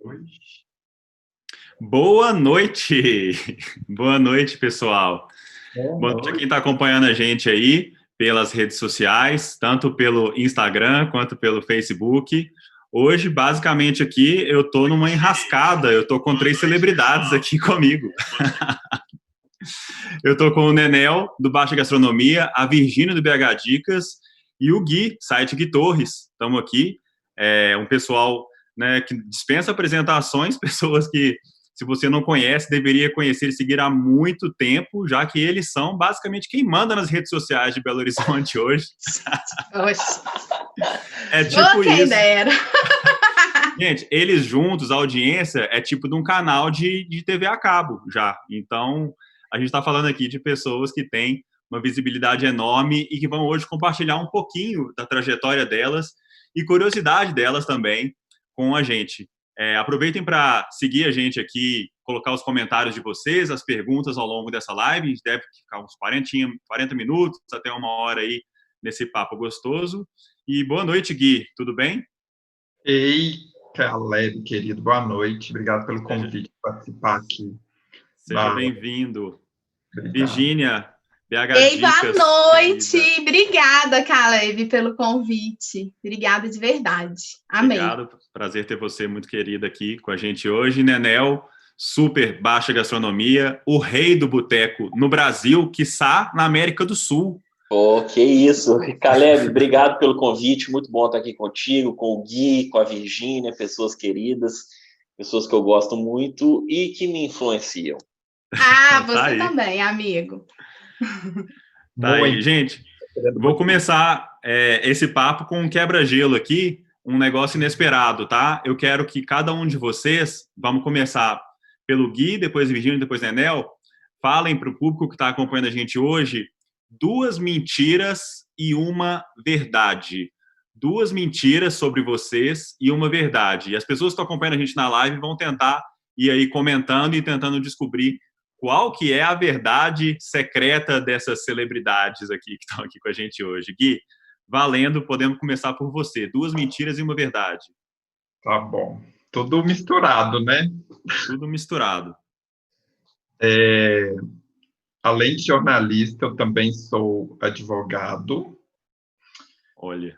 Oi. Boa noite! Boa noite, pessoal. Boa Boa noite a quem noite. está acompanhando a gente aí pelas redes sociais, tanto pelo Instagram quanto pelo Facebook. Hoje, basicamente, aqui eu estou numa enrascada, eu estou com 3 celebridades aqui comigo. Eu estou com o Nenel, do Baixa Gastronomia, a Virgínia, do BH Dicas, e o Gui, site Gui Torres. Estamos aqui. É um pessoal, né, que dispensa apresentações, pessoas que, se você não conhece, deveria conhecer e seguir há muito tempo, já que eles são basicamente quem manda nas redes sociais de Belo Horizonte hoje. Oxe. É tipo Quem isso. dera. Gente, eles juntos, a audiência é tipo de um canal de TV a cabo já. Então, a gente está falando aqui de pessoas que têm uma visibilidade enorme e que vão hoje compartilhar um pouquinho da trajetória delas e curiosidade delas também com a gente. Aproveitem para seguir a gente aqui, colocar os comentários de vocês, as perguntas ao longo dessa live. A gente deve ficar uns 40 minutos, até 1 hora aí nesse papo gostoso. E boa noite, Gui. Tudo bem? Ei, Caleb, querido, boa noite. Obrigado pelo convite para participar aqui. Seja bem-vindo. Obrigado. Virgínia, BH Ei, Dicas. boa noite. Querida. Obrigada, Caleb, pelo convite. Obrigada de verdade. Amei. Obrigado. Prazer ter você muito querida aqui com a gente hoje. Nenel, super baixa gastronomia, o rei do boteco no Brasil, quiçá na América do Sul. Oh, que isso. Caleb, obrigado pelo convite. Muito bom estar aqui contigo, com o Gui, com a Virgínia, pessoas queridas, pessoas que eu gosto muito e que me influenciam. Você tá também, amigo. Tá aí. Gente, vou começar esse papo com um quebra-gelo aqui, um negócio inesperado, tá? Eu quero que cada um de vocês, vamos começar pelo Gui, depois Virgínia, depois Nenel, falem para o público que está acompanhando a gente hoje 2 mentiras e uma verdade. 2 mentiras sobre vocês e uma verdade. E as pessoas que estão acompanhando a gente na live vão tentar ir aí comentando e tentando descobrir qual que é a verdade secreta dessas celebridades aqui que estão aqui com a gente hoje. Gui, valendo, podemos começar por você. 2 mentiras e uma verdade. Tá bom. Tudo misturado, né? Tudo misturado. Além de jornalista, eu também sou advogado. Olha.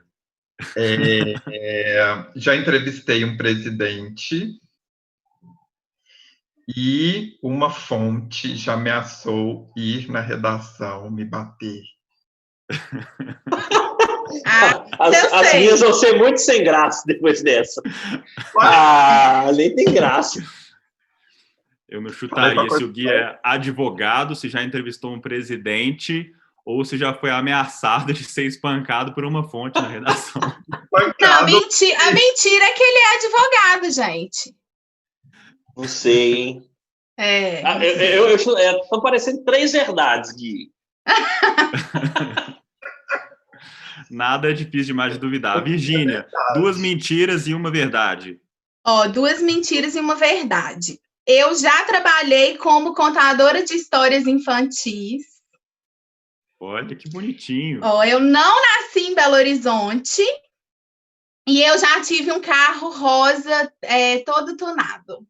Já entrevistei um presidente e uma fonte já ameaçou ir na redação me bater. As minhas vão ser muito sem graça depois dessa. Nem tem graça. Eu não chutaria se o Gui é advogado, se já entrevistou um presidente ou se já foi ameaçado de ser espancado por uma fonte na redação. Não, a mentira é que ele é advogado, gente. Não sei, hein? Estão parecendo 3 verdades, Gui. Nada é difícil demais de duvidar. Virgínia, 2 mentiras e uma verdade. 2 mentiras e uma verdade. Eu já trabalhei como contadora de histórias infantis. Olha que bonitinho. Eu não nasci em Belo Horizonte e eu já tive um carro rosa todo tunado.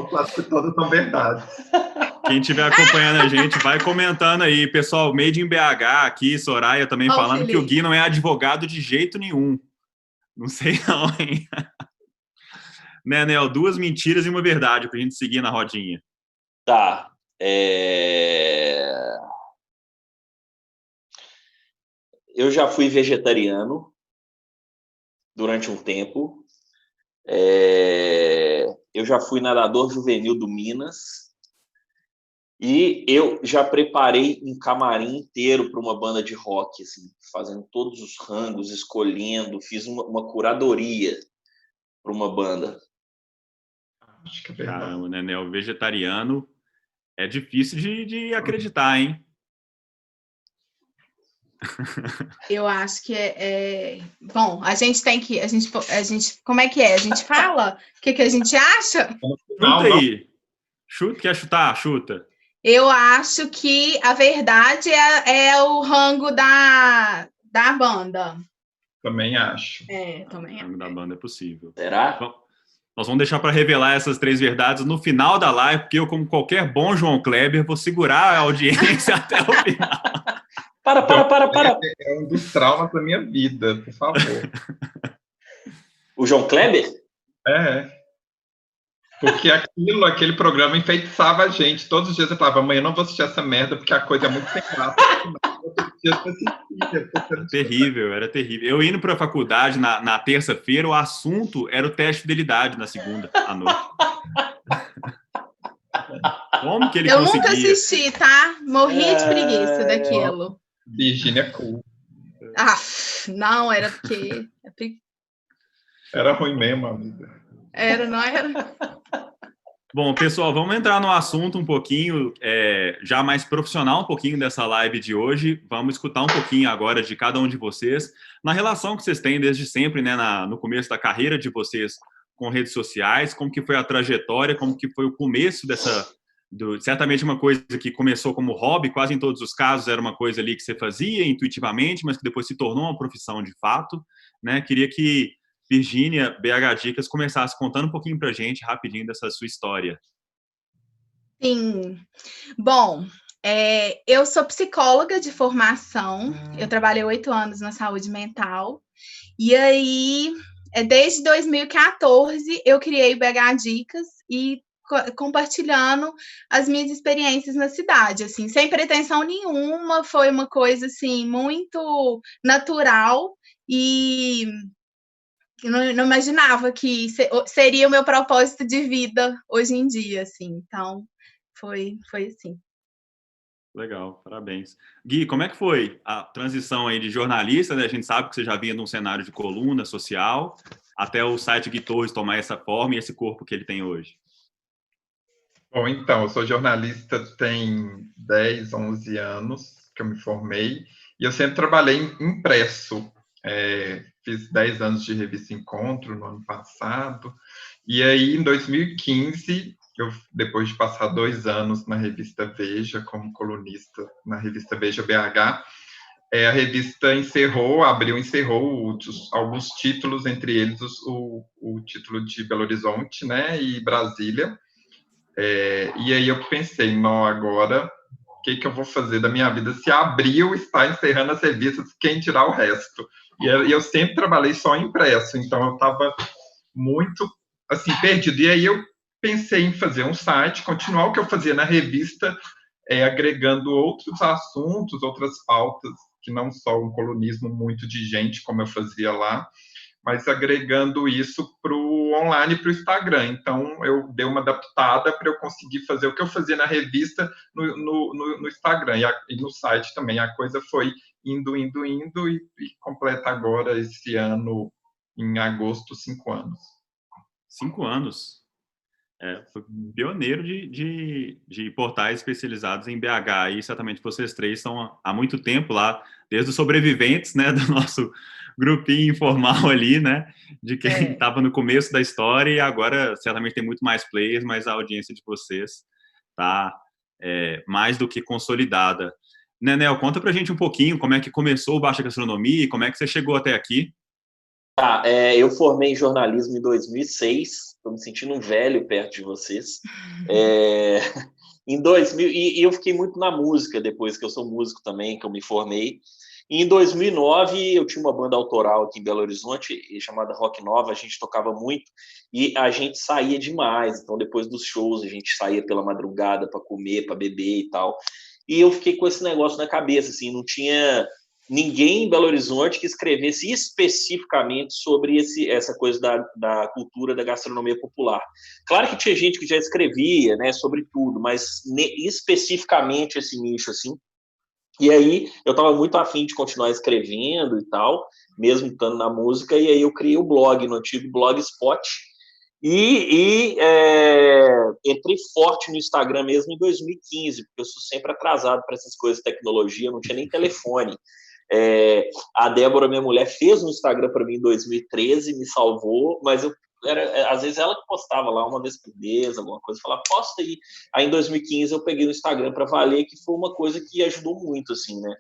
Quase todas são verdades. Quem estiver acompanhando a gente, vai comentando aí. Pessoal, Made in BH aqui, Soraya também falando Felipe. Que o Gui não é advogado de jeito nenhum. Não sei não, hein? Né, Nel? 2 mentiras e uma verdade pra gente seguir na rodinha. Tá. Eu já fui vegetariano durante um tempo. Eu já fui nadador juvenil do Minas. E eu já preparei um camarim inteiro para uma banda de rock, assim, fazendo todos os rangos, escolhendo, fiz uma curadoria para uma banda. Acho que é verdade. Caramba, né, Nel? Vegetariano é difícil de acreditar, hein? Eu acho que bom, a gente tem que... A gente, como é que é? A gente fala o que a gente acha? Chuta aí. Quer chutar? Chuta. Eu acho que a verdade é o rango da banda. Também acho. Também O nome da banda é possível. Será? Bom, nós vamos deixar para revelar essas 3 verdades no final da live, porque eu, como qualquer bom João Kleber, vou segurar a audiência até o final. Para. É um dos traumas da minha vida, por favor. O João Kleber? Porque aquele programa enfeitiçava a gente. Todos os dias eu falava, amanhã eu não vou assistir essa merda, porque a coisa é muito sem graça. Era terrível. Eu indo para a faculdade na terça-feira, o assunto era o teste de fidelidade na segunda à noite. Como que ele Eu conseguia? nunca assisti, tá? Morri de preguiça daquilo. Virgínia Cool. Não, era porque... Era ruim mesmo, amiga. Não era? Bom, pessoal, vamos entrar no assunto um pouquinho, já mais profissional um pouquinho dessa live de hoje. Vamos escutar um pouquinho agora de cada um de vocês, na relação que vocês têm desde sempre, né, no começo da carreira de vocês com redes sociais, como que foi a trajetória, como que foi o começo certamente uma coisa que começou como hobby, quase em todos os casos era uma coisa ali que você fazia intuitivamente, mas que depois se tornou uma profissão de fato, né? Queria que Virgínia, BH Dicas, começasse contando um pouquinho pra gente, rapidinho, dessa sua história. Sim. Bom, eu sou psicóloga de formação, eu trabalhei 8 anos na saúde mental, e aí, desde 2014, eu criei o BH Dicas e compartilhando as minhas experiências na cidade, assim, sem pretensão nenhuma, foi uma coisa, assim, muito natural e eu não imaginava que seria o meu propósito de vida hoje em dia, assim, então foi assim. Legal, parabéns. Gui, como é que foi a transição aí de jornalista, né? A gente sabe que você já vinha de um cenário de coluna social, até o site Gui Torres tomar essa forma e esse corpo que ele tem hoje. Bom, então, eu sou jornalista tem 10, 11 anos que eu me formei, e eu sempre trabalhei em impresso. Fiz 10 anos de revista Encontro no ano passado, e aí em 2015, depois de passar 2 anos na revista Veja, como colunista na revista Veja BH, a revista encerrou alguns títulos, entre eles o título de Belo Horizonte, né, e Brasília. E aí eu pensei, não, agora o que eu vou fazer da minha vida? Se Abril está encerrando as revistas, quem dirá o resto? E eu sempre trabalhei só em impresso, então eu estava muito, assim, perdido. E aí eu pensei em fazer um site, continuar o que eu fazia na revista, agregando outros assuntos, outras pautas, que não só um colunismo muito de gente, como eu fazia lá, mas agregando isso para o online, para o Instagram. Então, eu dei uma adaptada para eu conseguir fazer o que eu fazia na revista no Instagram. E no site também. A coisa foi indo, e completa agora, esse ano, em agosto, 5 anos. 5 anos. Foi pioneiro de portais especializados em BH. E certamente vocês 3 estão há muito tempo lá, desde os sobreviventes, né, do nosso grupinho informal ali, né, de quem estava no começo da história, e agora certamente tem muito mais players, mas a audiência de vocês está mais do que consolidada. Nenel, conta pra gente um pouquinho como é que começou o Baixa Gastronomia e como é que você chegou até aqui. Eu formei em jornalismo em 2006, estou me sentindo um velho perto de vocês. Em 2000, e eu fiquei muito na música depois, que eu sou músico também, que eu me formei. E em 2009, eu tinha uma banda autoral aqui em Belo Horizonte, chamada Rock Nova, a gente tocava muito, e a gente saía demais. Então, depois dos shows, a gente saía pela madrugada para comer, para beber e tal. E eu fiquei com esse negócio na cabeça, assim, não tinha ninguém em Belo Horizonte que escrevesse especificamente sobre essa coisa da cultura da gastronomia popular. Claro que tinha gente que já escrevia, né, sobre tudo, mas especificamente esse nicho, assim. E aí eu estava muito afim de continuar escrevendo e tal, mesmo estando na música, e aí eu criei o blog, no antigo Blogspot, e entrei forte no Instagram mesmo em 2015, porque eu sou sempre atrasado para essas coisas de tecnologia, eu não tinha nem telefone. A Débora, minha mulher, fez um Instagram para mim em 2013, me salvou, mas eu às vezes ela que postava lá uma vez por mês, alguma coisa, falava, posta aí. Aí em 2015 eu peguei o Instagram para valer, que foi uma coisa que ajudou muito, assim, né?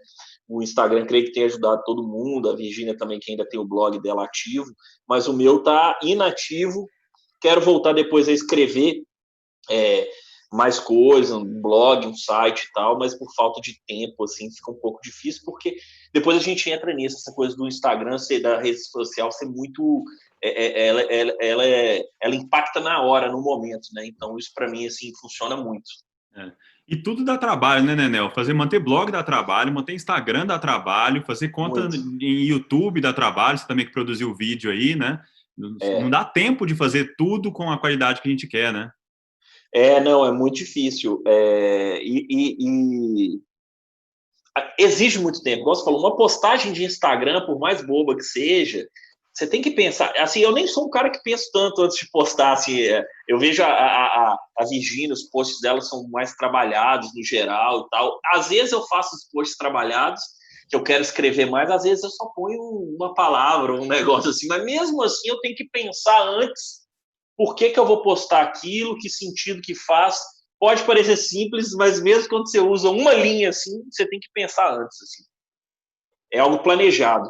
O Instagram, creio que tem ajudado todo mundo, a Virgínia também, que ainda tem o blog dela ativo, mas o meu tá inativo. Quero voltar depois a escrever mais coisa, um blog, um site e tal, mas por falta de tempo, assim, fica um pouco difícil, porque depois a gente entra nisso, essa coisa do Instagram, da rede social ser muito... ela impacta na hora, no momento, né? Então, isso para mim, assim, funciona muito. E tudo dá trabalho, né, Nenel? Manter blog dá trabalho, manter Instagram dá trabalho, fazer conta muito. Em YouTube dá trabalho, você também que produziu o vídeo aí, né? Não dá tempo de fazer tudo com a qualidade que a gente quer, né? Não, é muito difícil. Exige muito tempo. Como você falou, uma postagem de Instagram, por mais boba que seja, você tem que pensar. Assim, eu nem sou um cara que pensa tanto antes de postar. Assim, eu vejo a Virgínia, os posts dela são mais trabalhados no geral e tal. Às vezes eu faço os posts trabalhados, que eu quero escrever mais, às vezes eu só ponho uma palavra, um negócio assim, mas mesmo assim eu tenho que pensar antes por que eu vou postar aquilo, que sentido que faz. Pode parecer simples, mas mesmo quando você usa uma linha assim, você tem que pensar antes. Assim. É algo planejado.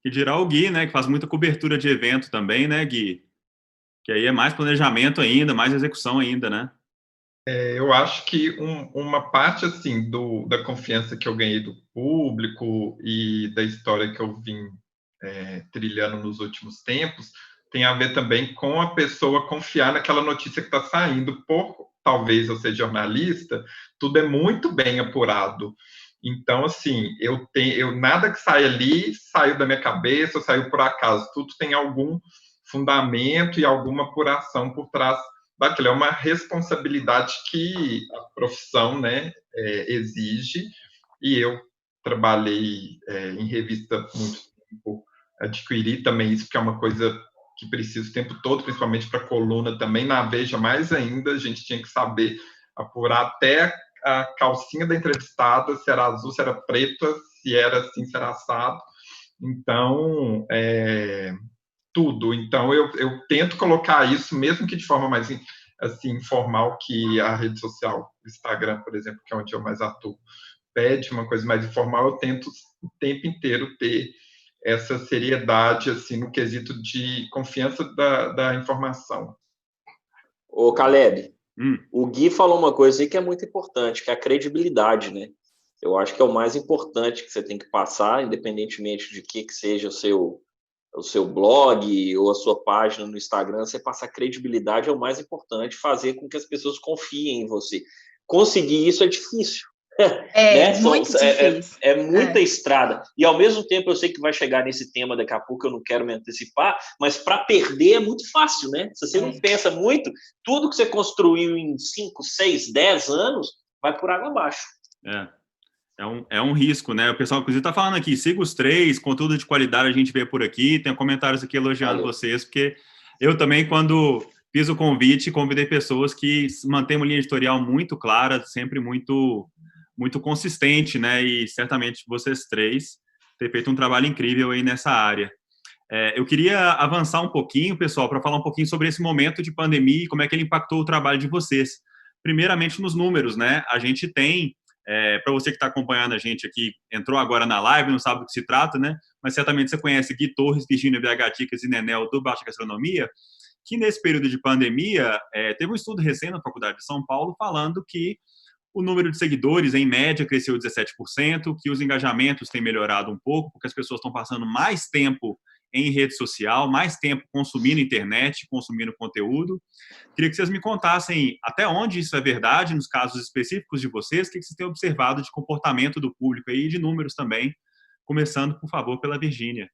E dirá o Gui, né, que faz muita cobertura de evento também, né, Gui? Que aí é mais planejamento ainda, mais execução ainda, né? Eu acho que uma parte, assim, da confiança que eu ganhei do público e da história que eu vim trilhando nos últimos tempos tem a ver também com a pessoa confiar naquela notícia que está saindo. Talvez eu seja jornalista, tudo é muito bem apurado. Então, assim, nada que sai ali saiu da minha cabeça, saiu por acaso. Tudo tem algum fundamento e alguma apuração por trás daquilo. É uma responsabilidade que a profissão, né, exige. E eu trabalhei em revista muito tempo, adquiri também isso, porque é uma coisa que precisa o tempo todo, principalmente para coluna também. Na Veja, mais ainda, a gente tinha que saber apurar até a calcinha da entrevistada, se era azul, se era preta, se era assim, se era assado. Então, tudo. Então, eu tento colocar isso, mesmo que de forma mais assim, informal, que a rede social, o Instagram, por exemplo, que é onde eu mais atuo, pede uma coisa mais informal, eu tento o tempo inteiro ter essa seriedade, assim, no quesito de confiança da informação. Ô, Caleb, o Gui falou uma coisa aí que é muito importante, que é a credibilidade, né? Eu acho que é o mais importante que você tem que passar, independentemente de que seja o seu blog ou a sua página no Instagram, você passar credibilidade é o mais importante, fazer com que as pessoas confiem em você. Conseguir isso é difícil. Né? Muito difícil. É muita estrada. E, ao mesmo tempo, eu sei que vai chegar nesse tema daqui a pouco, eu não quero me antecipar, mas para perder é muito fácil, né? Se você não pensa muito, tudo que você construiu em 5, 6, 10 anos vai por água abaixo. É um risco, né? O pessoal, inclusive, está falando aqui, siga os 3, conteúdo de qualidade a gente vê por aqui, tem comentários aqui elogiando vocês, porque eu também, quando fiz o convite, convidei pessoas que mantêm uma linha editorial muito clara, sempre muito consistente, né? E certamente vocês 3 têm feito um trabalho incrível aí nessa área. Eu queria avançar um pouquinho, pessoal, para falar um pouquinho sobre esse momento de pandemia e como é que ele impactou o trabalho de vocês. Primeiramente, nos números, né? A gente tem, para você que está acompanhando a gente aqui, entrou agora na live, não sabe do que se trata, né? Mas certamente você conhece Gui Torres, Virgínia BH Dicas e Nenel do Baixa Gastronomia, que nesse período de pandemia, teve um estudo recente na Faculdade de São Paulo falando que o número de seguidores, em média, cresceu 17%, que os engajamentos têm melhorado um pouco, porque as pessoas estão passando mais tempo em rede social, mais tempo consumindo internet, consumindo conteúdo. Queria que vocês me contassem até onde isso é verdade, nos casos específicos de vocês, o que vocês têm observado de comportamento do público aí, e de números também, começando, por favor, pela Virgínia.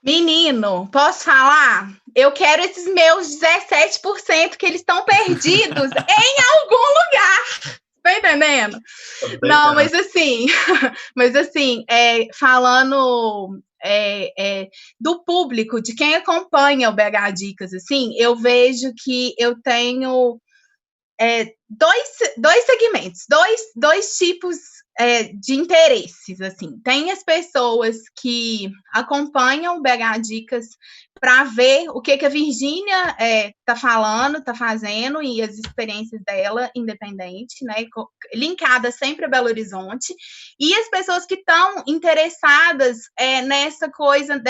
Menino, posso falar? Eu quero esses meus 17% que eles estão perdidos em algum lugar. Tá entendendo? Não, mas assim, falando do público, de quem acompanha o BH Dicas, assim, eu vejo que eu tenho dois segmentos, dois tipos de interesses, assim. Tem as pessoas que acompanham o BH Dicas para ver o que a Virgínia está falando, está fazendo, e as experiências dela, independente, né? Linkada sempre a Belo Horizonte, e as pessoas que estão interessadas nessa coisa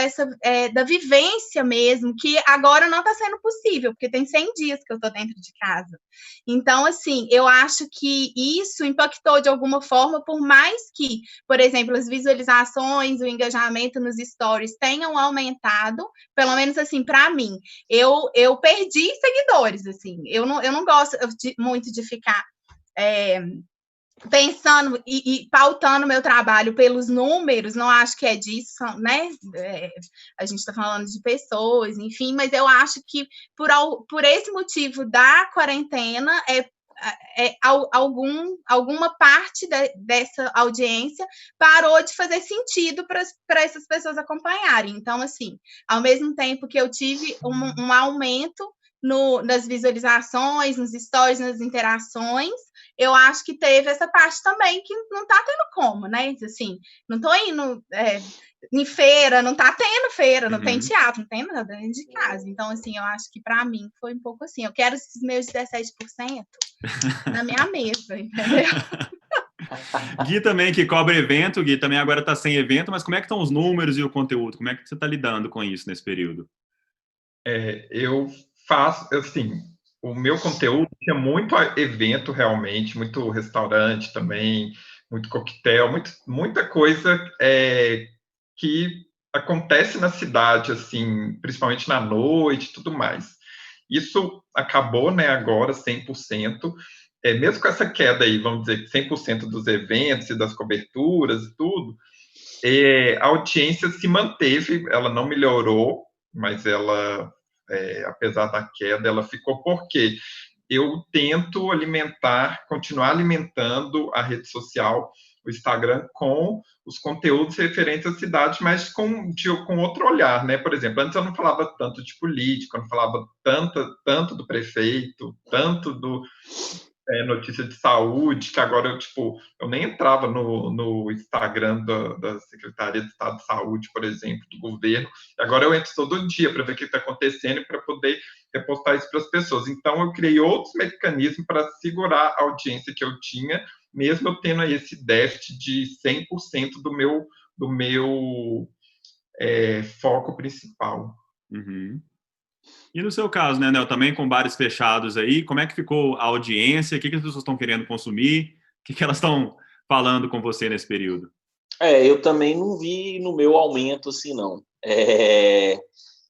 da vivência mesmo, que agora não está sendo possível, porque tem 100 dias que eu estou dentro de casa. Então, assim, eu acho que isso impactou de alguma forma, por mais que, por exemplo, as visualizações, o engajamento nos stories tenham aumentado, pelo menos assim, para mim, eu perdi seguidores, assim, eu não gosto muito de ficar pensando e pautando meu trabalho pelos números, não acho que é disso, né? A gente está falando de pessoas, enfim, mas eu acho que por esse motivo da quarentena alguma parte dessa audiência parou de fazer sentido para essas pessoas acompanharem. Então, assim, ao mesmo tempo que eu tive um aumento nas visualizações, nos stories, nas interações, eu acho que teve essa parte também que não está tendo como, né? Assim, não estou indo em feira, não está tendo feira, não tem teatro, não tem nada dentro de casa. Então, assim, eu acho que para mim foi um pouco assim. Eu quero esses meus 17% na minha mesa, entendeu? Gui também, que cobra evento, Gui também agora está sem evento, mas como é que estão os números e o conteúdo? Como é que você está lidando com isso nesse período? Eu faço, assim, o meu conteúdo tinha muito evento realmente, muito restaurante também, muito coquetel, muita coisa que acontece na cidade, assim, principalmente na noite e tudo mais. Isso acabou, né, agora 100%, mesmo com essa queda aí, vamos dizer, 100% dos eventos e das coberturas e tudo, a audiência se manteve, ela não melhorou, mas ela, apesar da queda, ela ficou porque eu tento continuar alimentando a rede social, o Instagram, com os conteúdos referentes à cidade, mas com outro olhar, né? Por exemplo, antes eu não falava tanto de política, eu não falava tanto do prefeito, tanto do notícia de saúde, que agora eu nem entrava no Instagram da Secretaria de Estado de Saúde, por exemplo, do governo. Agora eu entro todo dia para ver o que está acontecendo e para poder repostar isso para as pessoas. Então, eu criei outros mecanismos para segurar a audiência que eu tinha, mesmo eu tendo aí esse déficit de 100% do meu foco principal. Uhum. E no seu caso, né, Nel, também com bares fechados aí, como é que ficou a audiência? O que as pessoas estão querendo consumir? O que elas estão falando com você nesse período? Eu também não vi no meu aumento assim, não.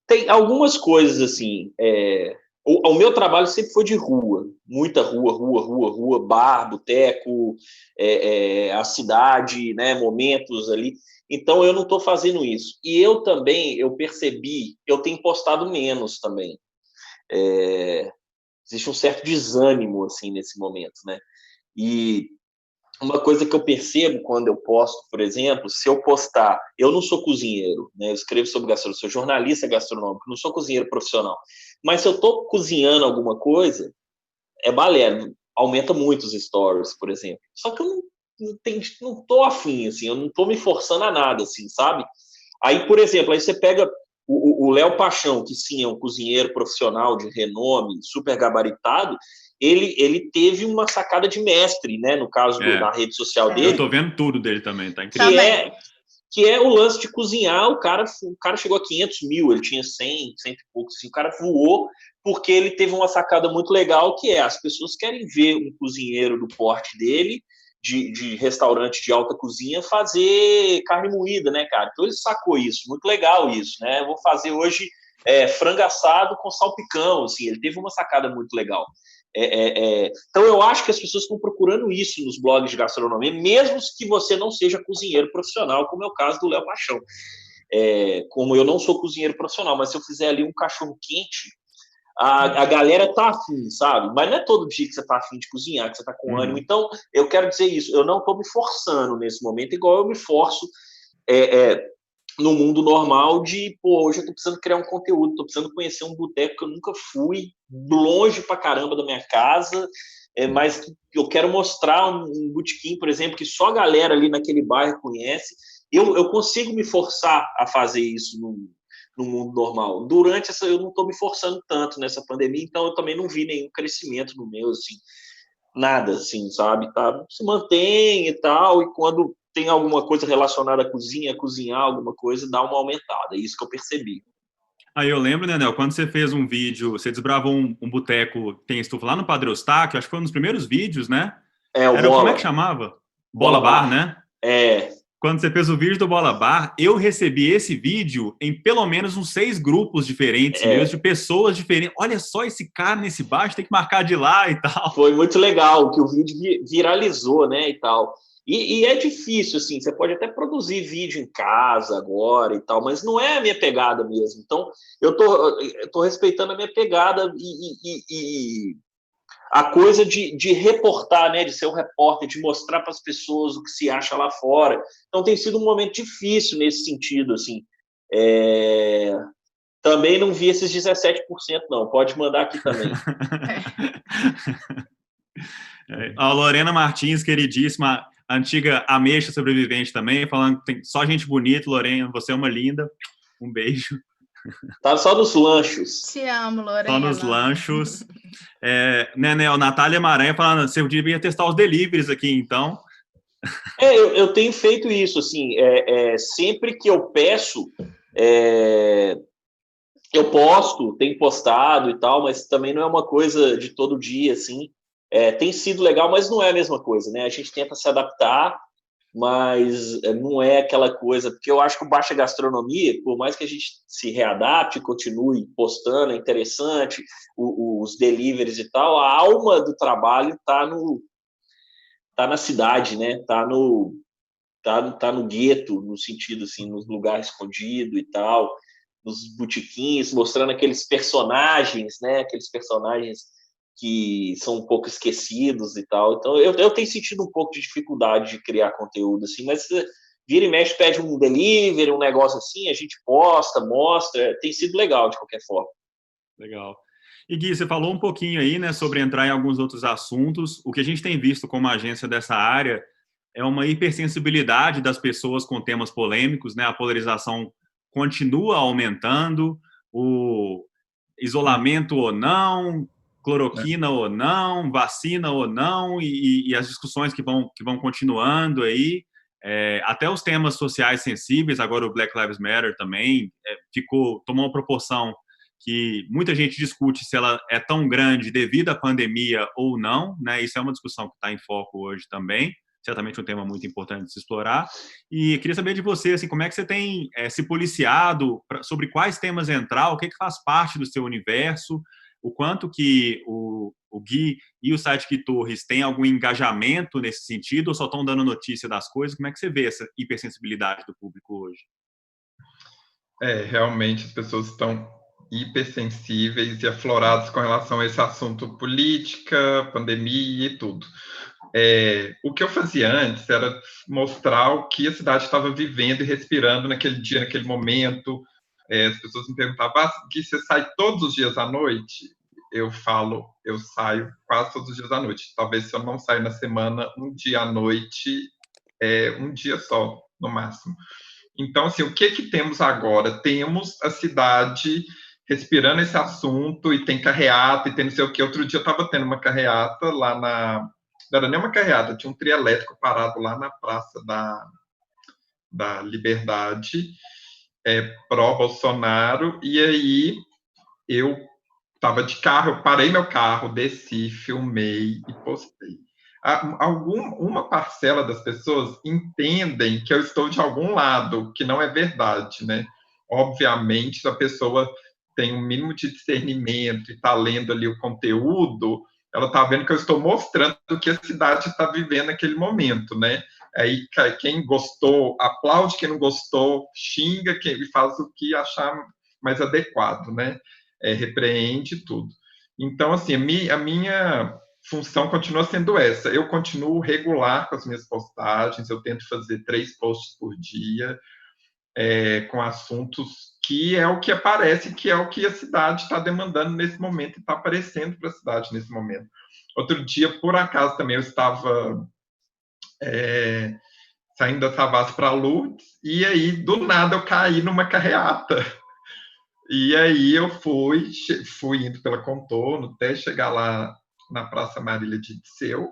Tem algumas coisas assim. O meu trabalho sempre foi de rua, muita rua, bar, boteco, a cidade, né, momentos ali. Então, eu não estou fazendo isso. E eu também, eu percebi, eu tenho postado menos também. Existe um certo desânimo, assim, nesse momento, né? E uma coisa que eu percebo quando eu posto, por exemplo, se eu postar, eu não sou cozinheiro, né? Eu escrevo sobre gastronomia, sou jornalista gastronômico, não sou cozinheiro profissional. Mas se eu estou cozinhando alguma coisa, balé, aumenta muito os stories, por exemplo. Só que eu não tô afim, assim, eu não tô me forçando a nada, assim, sabe? Aí, por exemplo, aí você pega o Léo Paixão, que sim, é um cozinheiro profissional de renome, super gabaritado, ele teve uma sacada de mestre, né, no caso da rede social dele. Eu tô vendo tudo dele também, tá incrível. Que é o lance de cozinhar, o cara chegou a 500 mil, ele tinha 100 e poucos, assim, o cara voou porque ele teve uma sacada muito legal, que as pessoas querem ver um cozinheiro do porte dele, de restaurante de alta cozinha, fazer carne moída, né, cara? Então ele sacou isso, muito legal isso, né? Eu vou fazer hoje frango assado com salpicão, assim, ele teve uma sacada muito legal. Então eu acho que as pessoas estão procurando isso nos blogs de gastronomia, mesmo que você não seja cozinheiro profissional, como é o caso do Léo Paixão. Como eu não sou cozinheiro profissional, mas se eu fizer ali um cachorro quente, a galera tá afim, sabe? Mas não é todo dia que você tá afim de cozinhar, que você tá com ânimo. Então, eu quero dizer isso, eu não tô me forçando nesse momento, igual eu me forço no mundo normal de, hoje eu tô precisando criar um conteúdo, tô precisando conhecer um boteco que eu nunca fui, longe pra caramba da minha casa, mas eu quero mostrar um botequim, por exemplo, que só a galera ali naquele bairro conhece. Eu consigo me forçar a fazer isso no mundo normal. Durante essa, eu não estou me forçando tanto nessa pandemia, então eu também não vi nenhum crescimento no meu, assim, nada, assim, sabe? Tá? Se mantém e tal, e quando tem alguma coisa relacionada à cozinha, cozinhar alguma coisa, dá uma aumentada. É isso que eu percebi. Aí eu lembro, né, Nel, quando você fez um vídeo, você desbravou um boteco, tem estufa lá no Padre Eustáquio, acho que foi um dos primeiros vídeos, né? O Era, Bola. como é que chamava? Bola Bar, né? Quando você fez o vídeo do Bola Bar, eu recebi esse vídeo em pelo menos uns 6 grupos diferentes meus, de pessoas diferentes. Olha só esse cara nesse bar, tem que marcar de lá e tal. Foi muito legal que o vídeo viralizou, né, e tal. E é difícil, assim, você pode até produzir vídeo em casa agora e tal, mas não é a minha pegada mesmo. Então, eu tô respeitando a minha pegada e a coisa de reportar, né, de ser um repórter, de mostrar para as pessoas o que se acha lá fora. Então, tem sido um momento difícil nesse sentido, assim. Também não vi esses 17%, não. Pode mandar aqui também. A Lorena Martins, queridíssima, antiga ameixa sobrevivente também, falando que tem só gente bonita. Lorena, você é uma linda. Um beijo. Tá só nos lanchos. Te amo, Lorena. Só nos lanchos. Nenel, Natália Maranha falando, você devia testar os deliveries aqui, então. Eu tenho feito isso, assim, sempre que eu peço, eu posto, tenho postado e tal, mas também não é uma coisa de todo dia, assim. Tem sido legal, mas não é a mesma coisa, né? A gente tenta se adaptar, mas não é aquela coisa, porque eu acho que o Baixa Gastronomia, por mais que a gente se readapte, continue postando, é interessante, os deliveries e tal, a alma do trabalho tá na cidade, né? Tá no gueto, no sentido assim, nos lugares escondidos e tal, nos botiquins, mostrando aqueles personagens, né? Aqueles personagens que são um pouco esquecidos e tal. Então, eu tenho sentido um pouco de dificuldade de criar conteúdo, assim, mas vira e mexe, pede um delivery, um negócio assim, a gente posta, mostra, tem sido legal de qualquer forma. Legal. E Gui, você falou um pouquinho aí, né, sobre entrar em alguns outros assuntos. O que a gente tem visto como agência dessa área é uma hipersensibilidade das pessoas com temas polêmicos, né? A polarização continua aumentando, o isolamento ou não, cloroquina ou não, vacina ou não, e as discussões que vão continuando aí. Até os temas sociais sensíveis, agora o Black Lives Matter também, tomou uma proporção que muita gente discute se ela é tão grande devido à pandemia ou não, né? Isso é uma discussão que está em foco hoje também, certamente um tema muito importante de se explorar. E queria saber de você, assim, como é que você tem se policiado sobre quais temas entrar, o que faz parte do seu universo, o quanto que o Gui e o Sidekick Torres têm algum engajamento nesse sentido, ou só estão dando notícia das coisas? Como é que você vê essa hipersensibilidade do público hoje? Realmente as pessoas estão hipersensíveis e afloradas com relação a esse assunto política, pandemia e tudo. O que eu fazia antes era mostrar o que a cidade estava vivendo e respirando naquele dia, naquele momento. As pessoas me perguntavam, Gui, você sai todos os dias à noite? Eu falo, eu saio quase todos os dias à noite. Talvez se eu não sair na semana, um dia à noite, um dia só, no máximo. Então, assim, o que temos agora? Temos a cidade respirando esse assunto, e tem carreata, e tem não sei o que. Outro dia eu estava tendo uma carreata lá não era nem uma carreata, tinha um trio elétrico parado lá na Praça da Liberdade, pró-Bolsonaro, e aí eu estava de carro, eu parei meu carro, desci, filmei e postei. Uma parcela das pessoas entendem que eu estou de algum lado, que não é verdade, né? Obviamente, se a pessoa tem um mínimo de discernimento e está lendo ali o conteúdo, ela está vendo que eu estou mostrando o que a cidade está vivendo naquele momento, né? Aí quem gostou aplaude, quem não gostou xinga, quem faz o que achar mais adequado, né? Repreende tudo. Então, assim, a minha função continua sendo essa. Eu continuo regular com as minhas postagens, eu tento fazer 3 posts por dia, com assuntos que é o que aparece, que é o que a cidade está demandando nesse momento e está aparecendo para a cidade nesse momento. Outro dia, por acaso, também eu estava saindo da Savassi para Lourdes, e aí, do nada, eu caí numa carreata. E aí eu fui indo pela Contorno até chegar lá na Praça Marília de Dirceu,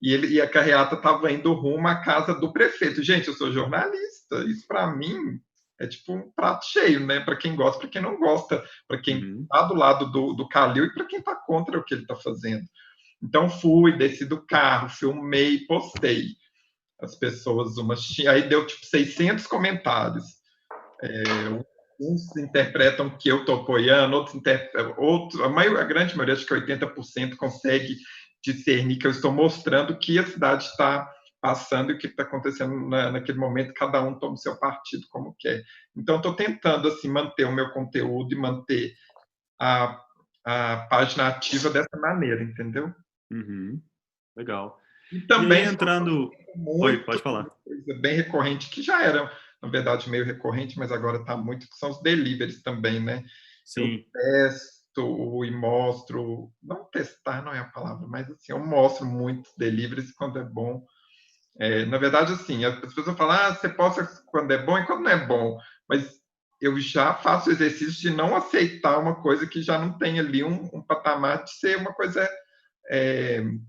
e a carreata estava indo rumo à casa do prefeito. Gente, eu sou jornalista, isso para mim é tipo um prato cheio, né? Para quem gosta, para quem não gosta, para quem está do lado do Calil e para quem está contra o que ele está fazendo. Então fui, desci do carro, filmei, postei. As pessoas, aí deu tipo 600 comentários. Uns interpretam que eu estou apoiando, outros, a grande maioria, acho que 80%, consegue discernir que eu estou mostrando que a cidade está passando e o que está acontecendo naquele momento, cada um toma o seu partido como quer. Então, estou tentando assim, manter o meu conteúdo e manter a página ativa dessa maneira, entendeu? Uhum. Legal. E também entrando... Oi, pode falar. Coisa bem recorrente, que já era, na verdade, meio recorrente, mas agora está muito, que são os deliveries também, né? Sim. Eu testo e mostro, não testar não é a palavra, mas assim, eu mostro muitos deliveries quando é bom. Na verdade, assim, as pessoas falam, você posta quando é bom e quando não é bom, mas eu já faço o exercício de não aceitar uma coisa que já não tem ali um patamar de ser uma coisa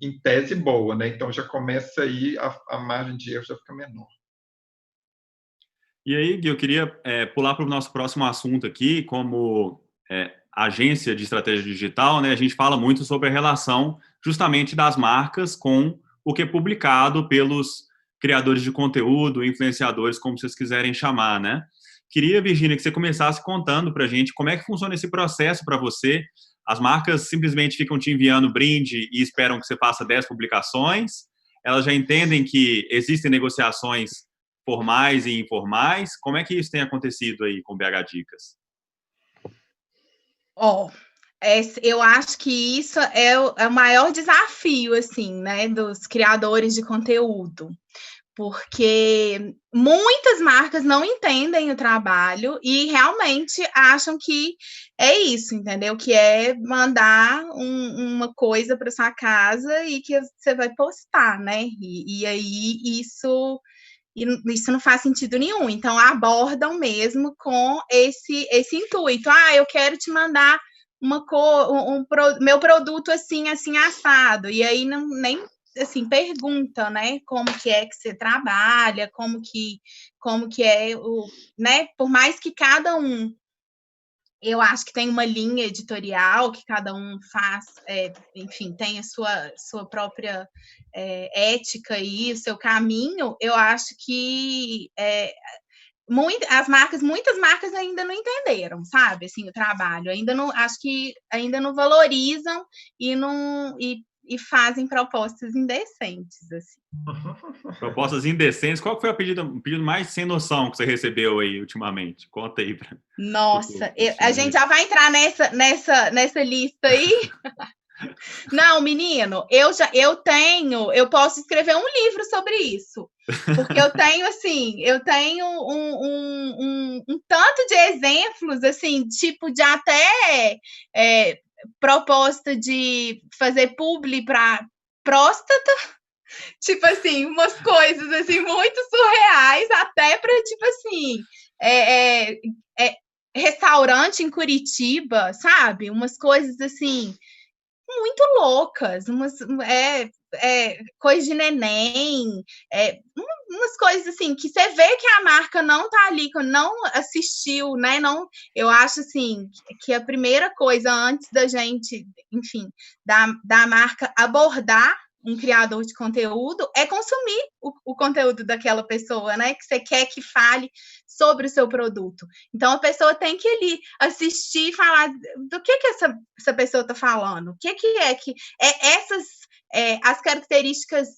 em tese boa, né? Então já começa aí, a margem de erro já fica menor. E aí, Gui, eu queria pular para o nosso próximo assunto aqui, como agência de estratégia digital, né? A gente fala muito sobre a relação justamente das marcas com o que é publicado pelos criadores de conteúdo, influenciadores, como vocês quiserem chamar, né? Queria, Virgínia, que você começasse contando para a gente como é que funciona esse processo para você. As marcas simplesmente ficam te enviando brinde e esperam que você faça 10 publicações. Elas já entendem que existem negociações formais e informais. Como é que isso tem acontecido aí com BH Dicas? Eu acho que isso é o maior desafio, assim, né, dos criadores de conteúdo, porque muitas marcas não entendem o trabalho e realmente acham que é isso, entendeu? Que é mandar uma coisa para sua casa e que você vai postar, né? E aí isso não faz sentido nenhum. Então abordam mesmo com esse intuito. Eu quero te mandar meu produto assim assado. E aí nem assim pergunta, né, como que é que você trabalha, como que é né, por mais que cada um, eu acho que tem uma linha editorial que cada um faz, enfim, tem a sua própria ética e o seu caminho. Eu acho que muitas marcas ainda não entenderam, sabe, assim, o trabalho, acho que ainda não valorizam e fazem propostas indecentes, assim. Propostas indecentes. Qual foi o pedido mais sem noção que você recebeu aí ultimamente? Conta aí. Nossa, a gente já vai entrar nessa lista aí. Não, menino, eu posso escrever um livro sobre isso, porque eu tenho um tanto de exemplos, assim, tipo, de até proposta de fazer publi para próstata, tipo assim, umas coisas assim muito surreais, até para tipo assim, restaurante em Curitiba, sabe? Umas coisas assim muito loucas, coisa de neném, umas coisas assim que você vê que a marca não tá ali, que não assistiu, né? Não, eu acho assim que a primeira coisa antes da gente, enfim, da marca abordar um criador de conteúdo é consumir o conteúdo daquela pessoa, né? Que você quer que fale sobre o seu produto. Então, a pessoa tem que ali assistir e falar do que essa pessoa está falando, o que essas as características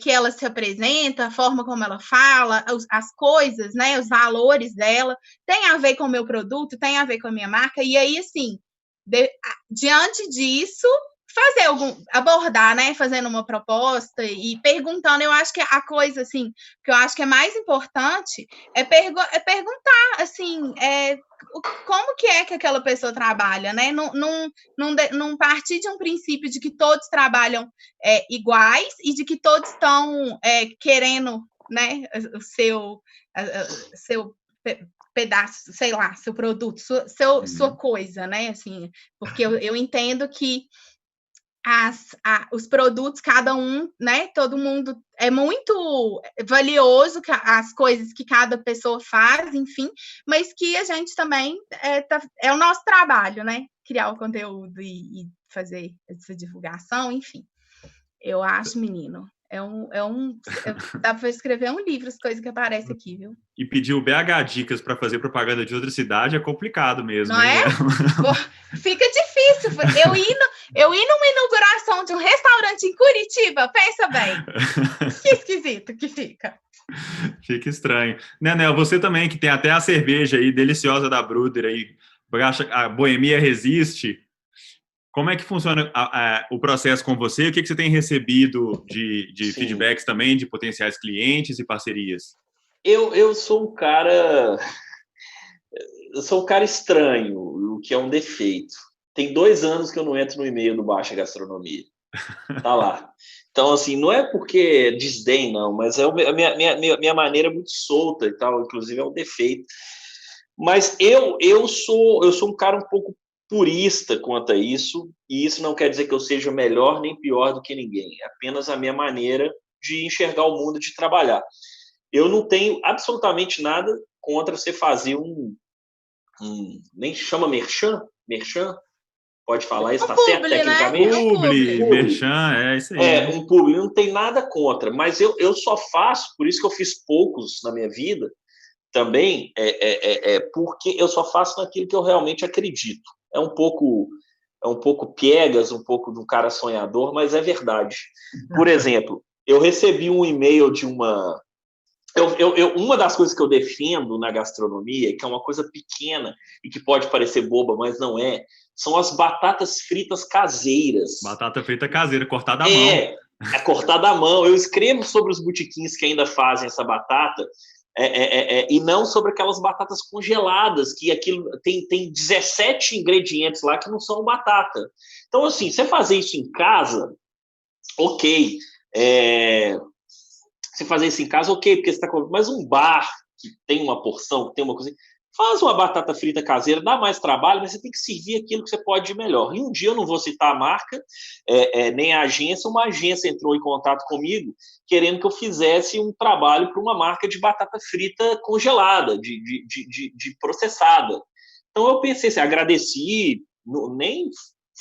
que ela se apresenta, a forma como ela fala, as coisas, né, os valores dela, tem a ver com o meu produto, tem a ver com a minha marca, e aí, assim, diante disso, abordar, né, fazendo uma proposta e perguntando. Eu acho que a coisa, assim, que eu acho que é mais importante é perguntar, assim, como que é que aquela pessoa trabalha, né? Não partir de um princípio de que todos trabalham iguais e de que todos estão querendo, né, o seu pedaço, sei lá, seu produto, sua coisa, né? Assim, porque eu entendo que os produtos, cada um, né? Todo mundo é muito valioso, as coisas que cada pessoa faz, enfim, mas que a gente também é o nosso trabalho, né? Criar o conteúdo e fazer essa divulgação, enfim. Eu acho, menino, dá para escrever um livro, as coisas que aparecem aqui, viu? E pedir o BH Dicas para fazer propaganda de outra cidade é complicado mesmo. Não é? Fica difícil. Eu ir numa inauguração de um restaurante em Curitiba, pensa bem. Que esquisito que fica. Fica estranho. Nenel, você também, que tem até a cerveja aí, deliciosa da Bruder aí, a Boemia Resiste. Como é que funciona o processo com você? O que você tem recebido de feedbacks também, de potenciais clientes e parcerias? Eu sou um cara... Eu sou um cara estranho, o que é um defeito. Tem 2 anos que eu não entro no e-mail do Baixa Gastronomia. Tá lá. Então, assim, não é porque desdém, não, mas a minha maneira é muito solta e tal, inclusive é um defeito. Mas eu sou um cara um pouco purista quanto a isso, e isso não quer dizer que eu seja melhor nem pior do que ninguém, é apenas a minha maneira de enxergar o mundo, de trabalhar. Eu não tenho absolutamente nada contra você fazer nem chama merchan? Pode falar isso, está certo tecnicamente? Publi, merchan, é isso aí. Um publi, não tem nada contra, mas eu só faço, por isso que eu fiz poucos na minha vida, também, porque eu só faço naquilo que eu realmente acredito. É um pouco piegas, um pouco de um cara sonhador, mas é verdade. Por exemplo, eu recebi um e-mail de uma... uma das coisas que eu defendo na gastronomia, que é uma coisa pequena e que pode parecer boba, mas não é, são as batatas fritas caseiras. Batata frita caseira, cortada à mão. É cortada à mão. Eu escrevo sobre os botequins que ainda fazem essa batata, e não sobre aquelas batatas congeladas, que aquilo tem 17 ingredientes lá que não são batata. Então, assim, você fazer isso em casa, ok. Você fazer isso em casa, ok, porque você está com... Mas um bar que tem uma porção, que tem uma coisa... Faz uma batata frita caseira, dá mais trabalho, mas você tem que servir aquilo que você pode de melhor. E um dia, eu não vou citar a marca, nem a agência, uma agência entrou em contato comigo, querendo que eu fizesse um trabalho para uma marca de batata frita congelada, de processada. Então, eu pensei assim, agradeci, nem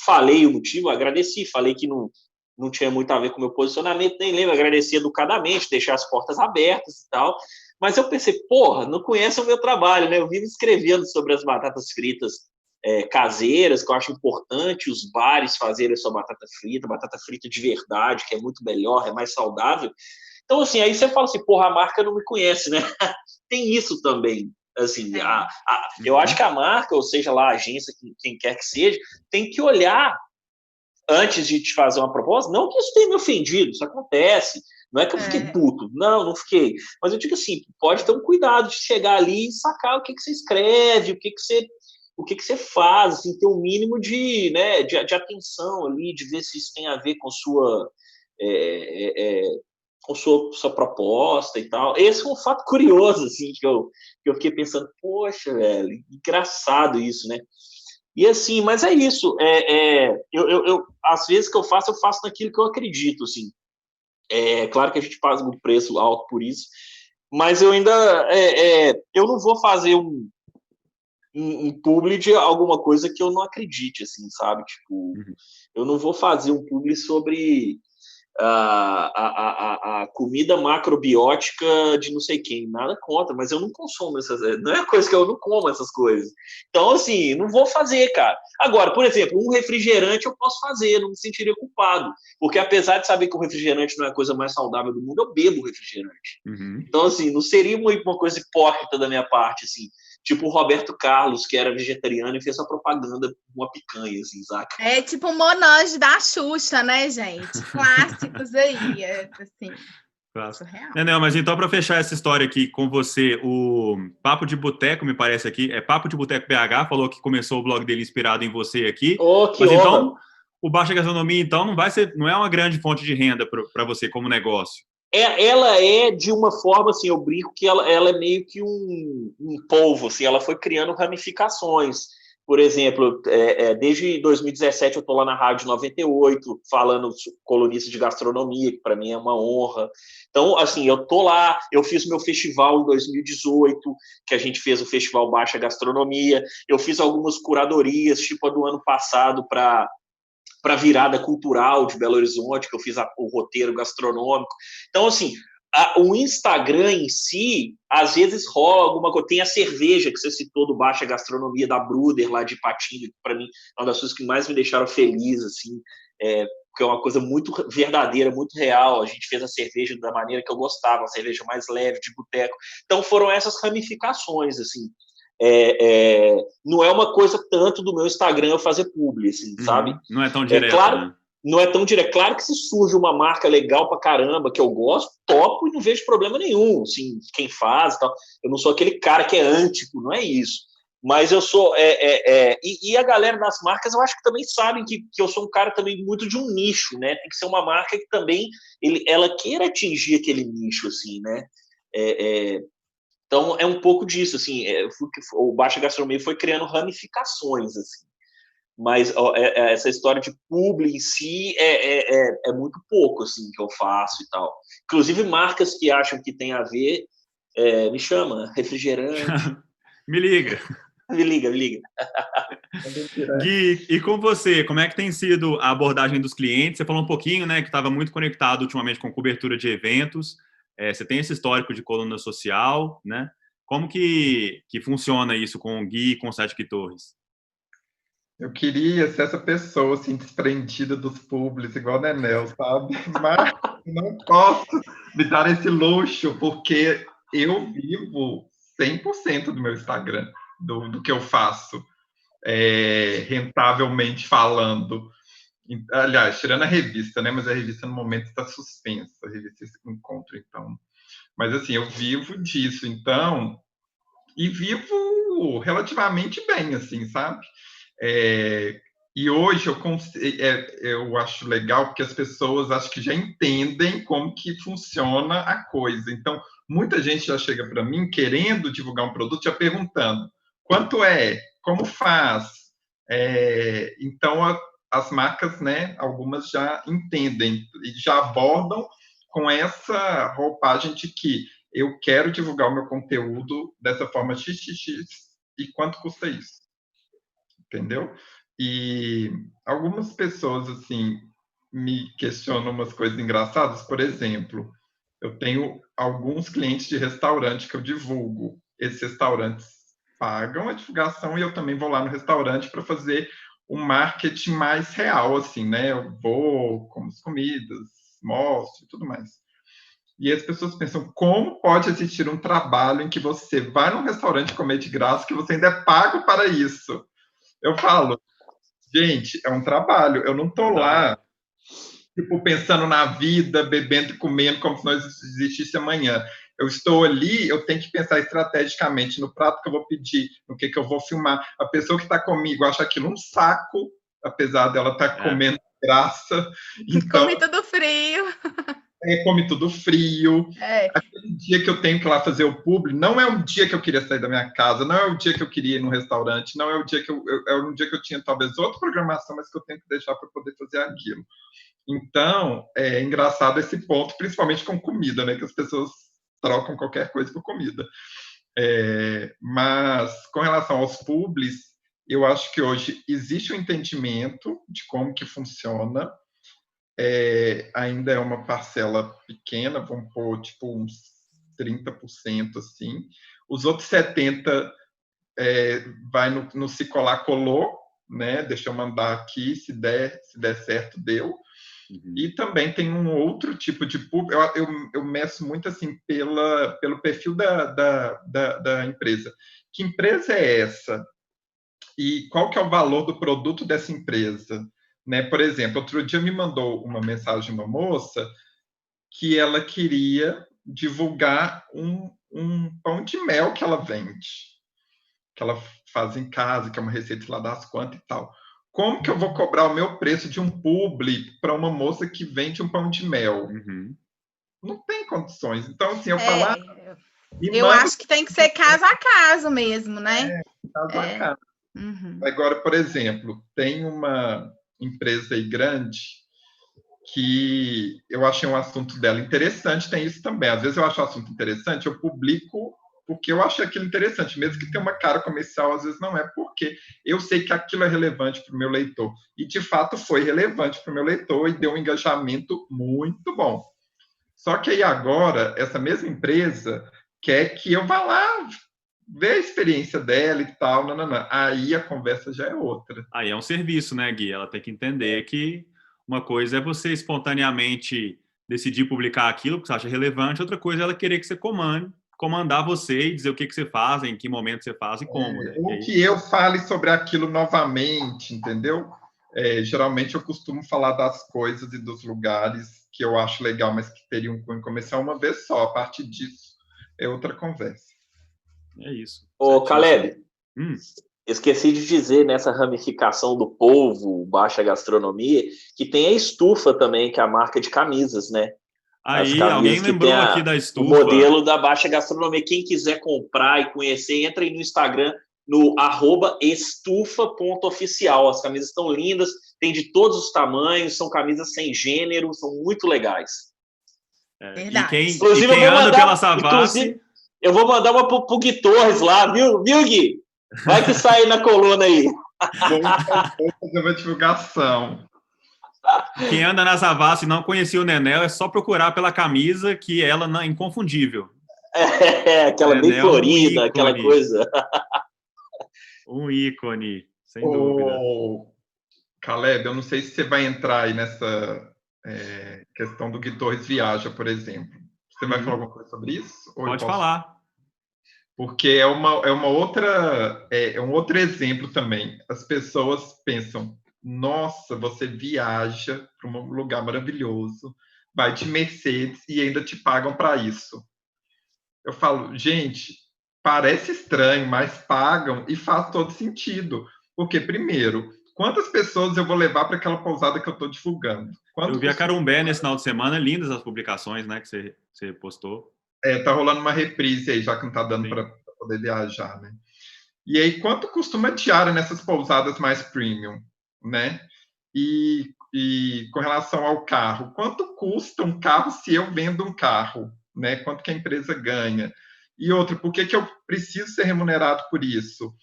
falei o motivo, agradeci, falei que não tinha muito a ver com o meu posicionamento, nem lembro, agradeci educadamente, deixar as portas abertas e tal, mas eu pensei, porra, não conhece o meu trabalho, né? Eu vivo escrevendo sobre as batatas fritas caseiras, que eu acho importante os bares fazerem a sua batata frita de verdade, que é muito melhor, é mais saudável. Então, assim, aí você fala assim, porra, a marca não me conhece, né? Tem isso também. Assim, eu acho que a marca, ou seja lá, a agência, quem quer que seja, tem que olhar antes de te fazer uma proposta, não que isso tenha me ofendido, isso acontece, não é que eu fiquei puto, não fiquei, mas eu digo assim, pode ter um cuidado de chegar ali e sacar o que você escreve, o que você faz, assim, ter um mínimo de atenção ali, de ver se isso tem a ver com sua proposta e tal. Esse é um fato curioso, assim, que eu fiquei pensando, poxa, velho, engraçado isso, né? E assim, mas é isso. Eu às vezes que eu faço naquilo que eu acredito, assim. É claro que a gente paga um preço alto por isso, mas eu ainda eu não vou fazer um publi de alguma coisa que eu não acredite, assim, sabe? Tipo, eu não vou fazer um publi sobre a comida macrobiótica de não sei quem, nada contra, mas eu não consumo não é coisa que eu não como essas coisas. Então, assim, não vou fazer, cara. Agora, por exemplo, um refrigerante eu posso fazer, não me sentiria culpado, porque apesar de saber que o refrigerante não é a coisa mais saudável do mundo, eu bebo refrigerante. Então, assim, não seria uma coisa hipócrita da minha parte, assim, tipo o Roberto Carlos, que era vegetariano e fez a propaganda com uma picanha, assim, saca? É tipo o Monange da Xuxa, né, gente? Clássicos aí, assim. Não, mas então, para fechar essa história aqui com você, o Papo de Boteco, me parece aqui, Papo de Boteco BH, falou que começou o blog dele inspirado em você aqui. Mas então, o Baixa Gastronomia, então, não é uma grande fonte de renda para você como negócio. ela é de uma forma, assim, eu brinco que ela é meio que um polvo, assim, ela foi criando ramificações. Por exemplo, desde 2017 eu estou lá na Rádio 98, falando colunista de gastronomia, que para mim é uma honra. Então, assim, eu estou lá, eu fiz meu festival em 2018, que a gente fez o Festival Baixa Gastronomia, eu fiz algumas curadorias, tipo a do ano passado, para a virada cultural de Belo Horizonte, que eu fiz o roteiro gastronômico. Então, assim, o Instagram em si, às vezes rola alguma coisa. Tem a cerveja que você citou do Baixa Gastronomia da Bruder, lá de Ipatinga, que para mim é uma das coisas que mais me deixaram feliz, assim, porque é uma coisa muito verdadeira, muito real. A gente fez a cerveja da maneira que eu gostava, uma cerveja mais leve, de boteco. Então, foram essas ramificações, assim. Não é uma coisa tanto do meu Instagram eu fazer publi, assim, sabe? Não é tão direto, claro, né? Não é tão direto. Claro que se surge uma marca legal pra caramba, que eu gosto, topo e não vejo problema nenhum, assim, quem faz e tal. Eu não sou aquele cara que é antico, não é isso. Mas eu sou... E a galera das marcas, eu acho que também sabem que eu sou um cara também muito de um nicho, né? Tem que ser uma marca que também ela queira atingir aquele nicho, assim, né? Então, é um pouco disso, assim, o Baixa Gastronomia foi criando ramificações, assim. Mas essa história de publi em si é muito pouco, assim, que eu faço e tal. Inclusive, marcas que acham que tem a ver, me chama, refrigerante. Me liga. Me liga. Gui, e com você, como é que tem sido a abordagem dos clientes? Você falou um pouquinho, né, que estava muito conectado ultimamente com cobertura de eventos. Você tem esse histórico de coluna social, né? Como que funciona isso com o Gui e com o Sete Torres? Eu queria ser essa pessoa, assim, desprendida dos públicos, igual o Nenel, sabe? Mas não posso me dar esse luxo, porque eu vivo 100% do meu Instagram, do que eu faço, rentavelmente falando. Aliás, tirando a revista, né? Mas a revista, no momento, está suspensa, a revista Encontro, então. Mas, assim, eu vivo disso, então, e vivo relativamente bem, assim, sabe? E hoje eu acho legal porque as pessoas acho que já entendem como que funciona a coisa. Então, muita gente já chega para mim querendo divulgar um produto, já perguntando quanto é, como faz. Então, as marcas, né, algumas já entendem e já abordam com essa roupagem de que eu quero divulgar o meu conteúdo dessa forma XXX e quanto custa isso? Entendeu? E algumas pessoas, assim, me questionam umas coisas engraçadas. Por exemplo, eu tenho alguns clientes de restaurante que eu divulgo. Esses restaurantes pagam a divulgação e eu também vou lá no restaurante para fazer um marketing mais real, assim, né? Eu vou, como as comidas, mostro e tudo mais. E as pessoas pensam, como pode existir um trabalho em que você vai num restaurante comer de graça que você ainda é pago para isso? Eu falo, gente, é um trabalho. Eu não estou lá, tipo, pensando na vida, bebendo e comendo como se não existisse amanhã. Eu estou ali, eu tenho que pensar estrategicamente no prato que eu vou pedir, no que eu vou filmar. A pessoa que está comigo acha aquilo um saco, apesar dela estar comendo graça. Então, come tudo frio. Come tudo frio. Aquele dia que eu tenho que ir lá fazer o publi, não é um dia que eu queria sair da minha casa, não é o dia que eu queria ir num restaurante, não é o dia que é um dia que eu tinha talvez outra programação, mas que eu tenho que deixar para poder fazer aquilo. Então, é engraçado esse ponto, principalmente com comida, né? Que as pessoas trocam qualquer coisa por comida. Mas, com relação aos publis, eu acho que hoje existe um entendimento de como que funciona. Ainda é uma parcela pequena, vamos pôr tipo uns 30%, assim. Os outros 70% vai no se colar, colou, né? Deixa eu mandar aqui, se der certo, deu. Uhum. E também tem um outro tipo de público, eu meço muito assim pelo perfil da empresa. Que empresa é essa? E qual que é o valor do produto dessa empresa? Né? Por exemplo, outro dia me mandou uma mensagem uma moça que ela queria divulgar um pão de mel que ela vende, que ela faz em casa, que é uma receita lá das quantas e tal. Como que eu vou cobrar o meu preço de um publi para uma moça que vende um pão de mel? Uhum. não tem condições. Então, assim, eu falar... Eu acho que tem que ser caso a caso mesmo, né? Caso a caso. Uhum. Agora, por exemplo, tem uma empresa aí grande que eu achei um assunto dela interessante, tem isso também. Às vezes eu acho o assunto interessante, eu publico porque eu achei aquilo interessante, mesmo que tenha uma cara comercial, às vezes não é, porque eu sei que aquilo é relevante para o meu leitor. E, de fato, foi relevante para o meu leitor e deu um engajamento muito bom. Só que aí agora, essa mesma empresa quer que eu vá lá ver a experiência dela e tal, aí a conversa já é outra. Aí é um serviço, né, Gui? Ela tem que entender que uma coisa é você espontaneamente decidir publicar aquilo que você acha relevante, outra coisa é ela querer que você comandar você e dizer o que você faz, em que momento você faz e como. Né? Ou que eu fale sobre aquilo novamente, entendeu? Geralmente eu costumo falar das coisas e dos lugares que eu acho legal, mas que teriam que começar uma vez só. A partir disso, é outra conversa. É isso. Ô, Caleb, esqueci de dizer nessa ramificação do polvo, baixa gastronomia, que tem a estufa também, que é a marca de camisas, né? Aí, alguém lembrou aqui da estufa. O modelo da baixa gastronomia. Quem quiser comprar e conhecer, entra aí no Instagram, no @estufa.oficial. As camisas estão lindas, tem de todos os tamanhos, são camisas sem gênero, são muito legais. E quem anda pela Savassi... Eu vou mandar uma pro Gui Torres lá, viu, Gui? Vai que sai na coluna aí. Vou fazer uma divulgação. Quem anda na Savassi e não conhecia o Nenel, é só procurar pela camisa, que ela é inconfundível. Aquela Nenel, bem florida, aquela coisa. Um ícone, sem dúvida. Caleb, eu não sei se você vai entrar aí nessa questão do Gui Torres Viaja, por exemplo. Você vai falar alguma coisa sobre isso? Pode falar. Porque é um outro exemplo também. As pessoas pensam, nossa, você viaja para um lugar maravilhoso, vai de Mercedes e ainda te pagam para isso. Eu falo, gente, parece estranho, mas pagam e faz todo sentido. Porque, primeiro, quantas pessoas eu vou levar para aquela pousada que eu estou divulgando? Eu vi a Carumbé nesse final de semana, lindas as publicações, né, que você postou. Tá rolando uma reprise aí, já que não está dando para poder viajar, né? E aí, quanto costuma a diária nessas pousadas mais premium, né? E com relação ao carro, quanto custa um carro se eu vendo um carro, né? Quanto que a empresa ganha? E outra, por que eu preciso ser remunerado por isso?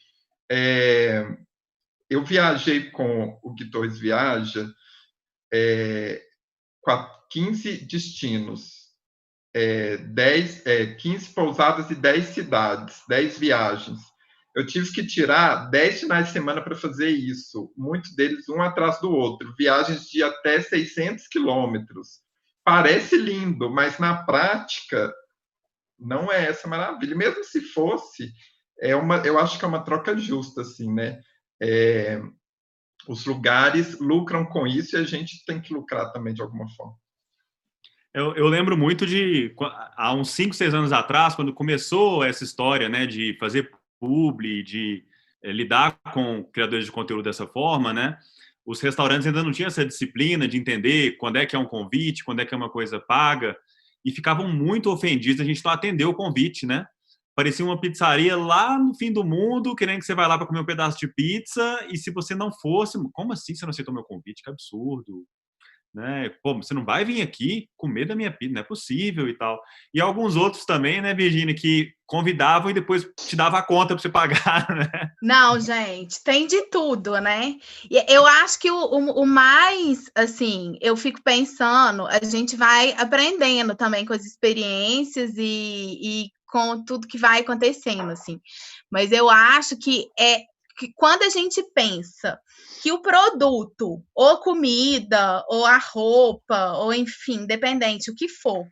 Eu viajei com o Gui Torres Viaja, 15 destinos, 15 pousadas e 10 cidades, 10 viagens. Eu tive que tirar 10 finais de semana para fazer isso, muitos deles um atrás do outro, viagens de até 600 quilômetros. Parece lindo, mas na prática não é essa maravilha. Mesmo se fosse, eu acho que é uma troca justa, assim, né? Os lugares lucram com isso e a gente tem que lucrar também de alguma forma. Eu lembro muito há uns 5, 6 anos atrás, quando começou essa história, né, de fazer publi, de lidar com criadores de conteúdo dessa forma, né, os restaurantes ainda não tinham essa disciplina de entender quando é que é um convite, quando é que é uma coisa paga, e ficavam muito ofendidos a gente não atender o convite, né? Parecia uma pizzaria lá no fim do mundo, querendo que você vá lá para comer um pedaço de pizza, e se você não fosse, como assim você não aceitou meu convite? Que absurdo! Né? Pô, você não vai vir aqui comer da minha pizza, não é possível e tal. E alguns outros também, né, Virgínia, que convidavam e depois te dava a conta para você pagar, né? Não, gente, tem de tudo, né? E eu acho que o mais, assim, eu fico pensando, a gente vai aprendendo também com as experiências e com tudo que vai acontecendo, assim. Mas eu acho que quando a gente pensa que o produto, ou comida, ou a roupa, ou enfim, independente, o que for,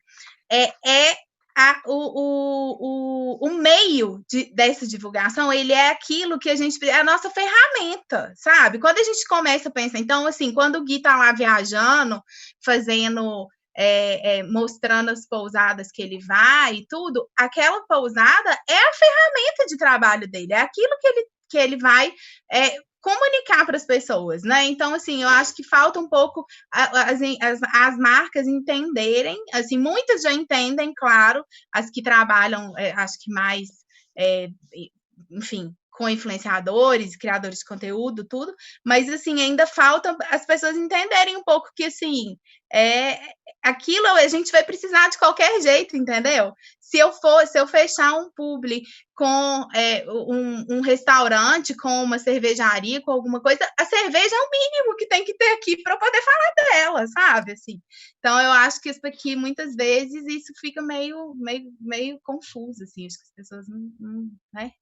o meio dessa divulgação, ele é aquilo que é a nossa ferramenta, sabe? Quando a gente começa a pensar, então, assim, quando o Gui tá lá viajando, fazendo... mostrando as pousadas que ele vai e tudo, aquela pousada é a ferramenta de trabalho dele, é aquilo que ele vai comunicar para as pessoas, né? Então, assim, eu acho que falta um pouco as marcas entenderem, assim, muitas já entendem, claro, as que trabalham, acho que mais, enfim, com influenciadores, criadores de conteúdo, tudo, mas, assim, ainda falta as pessoas entenderem um pouco que, assim, aquilo a gente vai precisar de qualquer jeito, entendeu? Se eu fechar um publi com um restaurante, com uma cervejaria, com alguma coisa, a cerveja é o mínimo que tem que ter aqui para eu poder falar dela, sabe? Assim, então, eu acho que isso aqui, muitas vezes, isso fica meio confuso, assim, acho que as pessoas não né?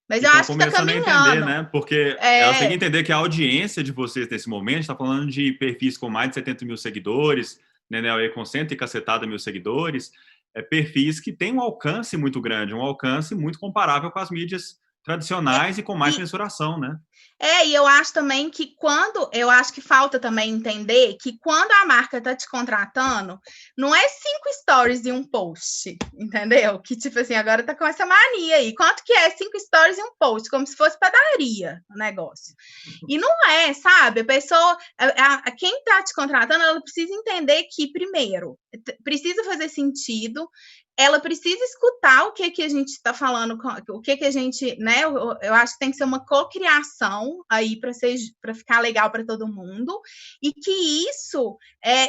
Mas eu acho que está caminhando. A entender, né? Porque elas têm que entender que a audiência de vocês nesse momento está falando de perfis com mais de 70 mil seguidores, né, com 100 e cacetada mil seguidores, perfis que têm um alcance muito grande, um alcance muito comparável com as mídias tradicionais e com mais mensuração, né? E eu acho também que eu acho que falta também entender que quando a marca está te contratando, não é 5 stories e um post, entendeu? Que tipo assim, agora tá com essa mania aí. Quanto que é 5 stories e um post? Como se fosse padaria o negócio. E não é, sabe? A pessoa, quem tá te contratando, ela precisa entender que, primeiro, precisa fazer sentido, ela precisa escutar o que a gente está falando, o que a gente, né? Eu acho que tem que ser uma cocriação aí para ficar legal para todo mundo, e que isso,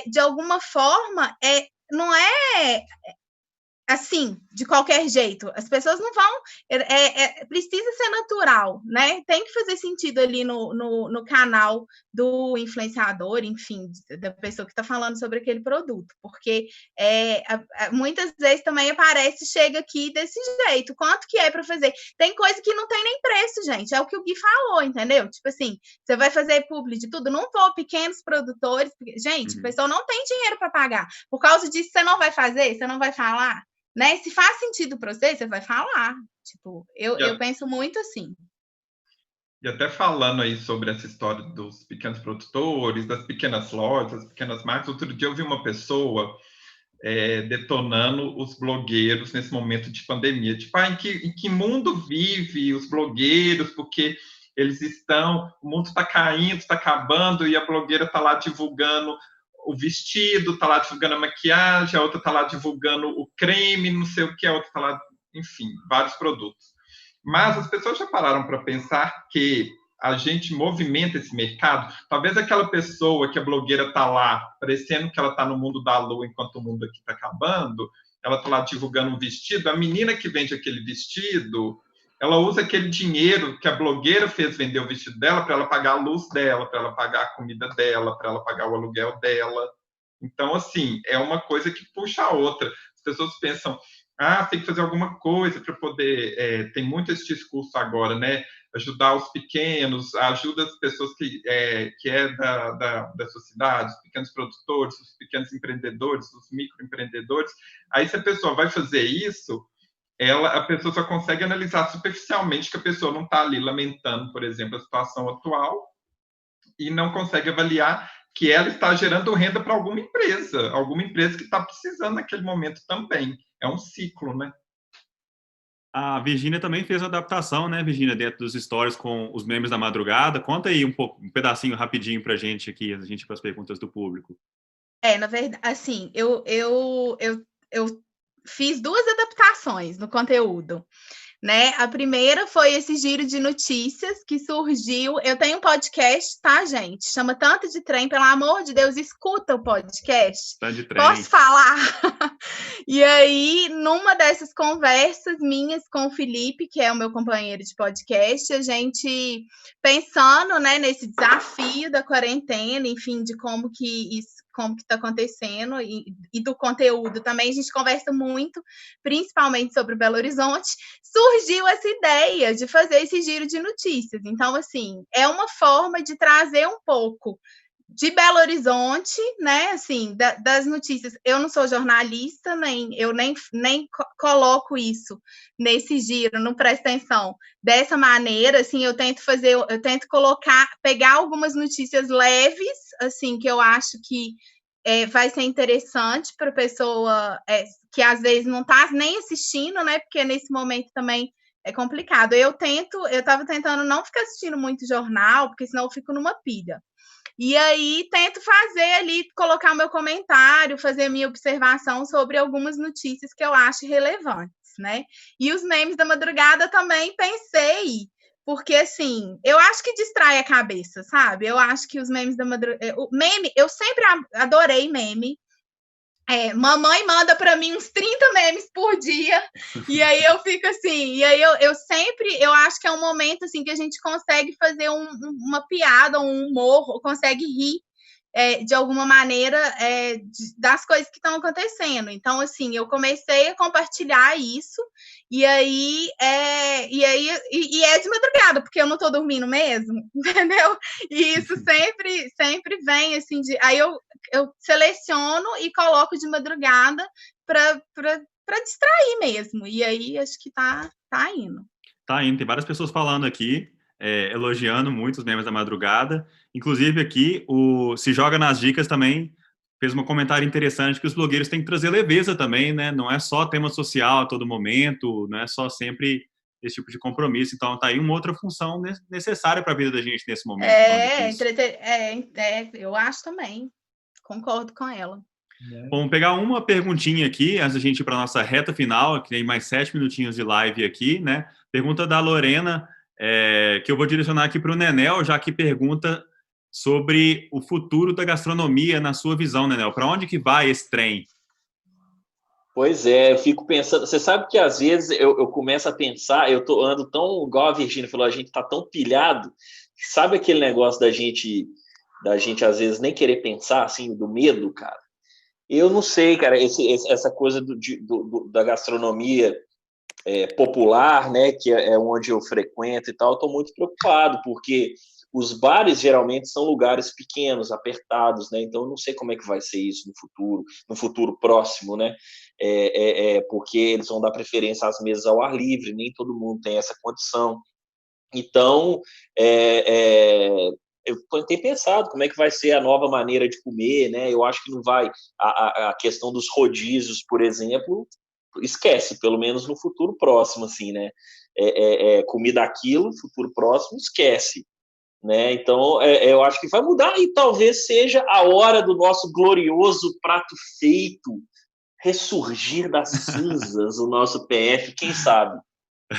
de alguma forma, não é assim, de qualquer jeito. As pessoas não vão... precisa ser natural, né? Tem que fazer sentido ali no canal do influenciador, enfim, da pessoa que está falando sobre aquele produto. Porque muitas vezes também aparece, chega aqui desse jeito. Quanto que é para fazer? Tem coisa que não tem nem preço, gente. É o que o Gui falou, entendeu? Tipo assim, você vai fazer publi de tudo? Não vou, pequenos produtores... Gente, a pessoa não tem dinheiro para pagar. Por causa disso, você não vai fazer? Você não vai falar? Né? Se faz sentido para você vai falar. Tipo, eu penso muito assim. E até falando aí sobre essa história dos pequenos produtores, das pequenas lojas, das pequenas marcas, outro dia eu vi uma pessoa detonando os blogueiros nesse momento de pandemia. Tipo, em que mundo vive os blogueiros? Porque o mundo está caindo, está acabando, e a blogueira está lá divulgando o vestido, está lá divulgando a maquiagem, a outra está lá divulgando o creme, não sei o que, a outra está lá, enfim, vários produtos. Mas as pessoas já pararam para pensar que a gente movimenta esse mercado? Talvez aquela pessoa que a blogueira está lá, parecendo que ela está no mundo da lua, enquanto o mundo aqui está acabando, ela está lá divulgando um vestido, a menina que vende aquele vestido, ela usa aquele dinheiro que a blogueira fez vender o vestido dela para ela pagar a luz dela, para ela pagar a comida dela, para ela pagar o aluguel dela. Então, assim, é uma coisa que puxa a outra. As pessoas pensam, tem que fazer alguma coisa para poder... tem muito esse discurso agora, né? Ajudar os pequenos, ajuda as pessoas que da sociedade, os pequenos produtores, os pequenos empreendedores, os microempreendedores. Aí, se a pessoa vai fazer isso, a pessoa só consegue analisar superficialmente que a pessoa não está ali lamentando, por exemplo, a situação atual, e não consegue avaliar que ela está gerando renda para alguma empresa que está precisando naquele momento também. É um ciclo, né? A Virgínia também fez a adaptação, né, Virgínia, dentro dos stories com os memes da madrugada. Conta aí um pedacinho rapidinho para a gente aqui, para as perguntas do público. Na verdade, assim, eu fiz 2 adaptações no conteúdo, né? A primeira foi esse giro de notícias que surgiu. Eu tenho um podcast, tá, gente? Chama Tanto de Trem. Pelo amor de Deus, escuta o podcast. Tanto de Trem. Posso falar? E aí, numa dessas conversas minhas com o Felipe, que é o meu companheiro de podcast, a gente pensando, né, nesse desafio da quarentena, enfim, de como que está acontecendo e do conteúdo também, a gente conversa muito, principalmente sobre Belo Horizonte, surgiu essa ideia de fazer esse giro de notícias. Então, assim, é uma forma de trazer um pouco de Belo Horizonte, né, assim, das notícias. Eu não sou jornalista, nem coloco isso nesse giro, não presta atenção. Dessa maneira, assim, eu tento pegar algumas notícias leves, assim, que eu acho que vai ser interessante para a pessoa que às vezes não está nem assistindo, né, porque nesse momento também é complicado. Eu tava tentando não ficar assistindo muito jornal, porque senão eu fico numa pilha. E aí tento fazer ali, colocar o meu comentário, fazer a minha observação sobre algumas notícias que eu acho relevantes, né? E os memes da madrugada também pensei, porque assim, eu acho que distrai a cabeça, sabe? Eu acho que os memes da madrugada. Meme, eu sempre adorei meme. Mamãe manda para mim uns 30 memes por dia, e aí eu fico assim, e aí eu acho que é um momento assim que a gente consegue fazer uma piada, um humor, ou consegue rir de alguma maneira das coisas que estão acontecendo. Então, assim, eu comecei a compartilhar isso, e aí é de madrugada, porque eu não estou dormindo mesmo, entendeu? E isso sempre vem, assim, aí eu seleciono e coloco de madrugada para distrair mesmo. E aí acho que tá indo. Tá indo. Tem várias pessoas falando aqui, elogiando muito os memes da madrugada. Inclusive aqui, o Se Joga nas Dicas também fez um comentário interessante que os blogueiros têm que trazer leveza também, né? Não é só tema social a todo momento, não é só sempre esse tipo de compromisso. Então, tá aí uma outra função necessária para a vida da gente nesse momento. Eu acho também. Concordo com ela. Vamos pegar uma perguntinha aqui, antes da gente ir para a nossa reta final, que tem mais 7 minutinhos de live aqui, né? Pergunta da Lorena, que eu vou direcionar aqui para o Nenel, já que pergunta sobre o futuro da gastronomia na sua visão, Nenel. Para onde que vai esse trem? Pois é, eu fico pensando... Você sabe que às vezes eu começo a pensar, ando tão, igual a Virgínia falou, a gente está tão pilhado, sabe aquele negócio da gente às vezes nem querer pensar, assim, do medo, cara? Eu não sei, cara, essa coisa da gastronomia popular, né, que é onde eu frequento e tal, eu estou muito preocupado, porque os bares geralmente são lugares pequenos, apertados, né, então eu não sei como é que vai ser isso no futuro próximo, né, porque eles vão dar preferência às mesas ao ar livre, nem todo mundo tem essa condição. Então, eu tenho pensado como é que vai ser a nova maneira de comer, né? Eu acho que não vai... A questão dos rodízios, por exemplo, esquece, pelo menos no futuro próximo, assim, né? Comida aquilo, futuro próximo, esquece. Né? Então, eu acho que vai mudar e talvez seja a hora do nosso glorioso prato feito ressurgir das cinzas, o nosso PF, quem sabe?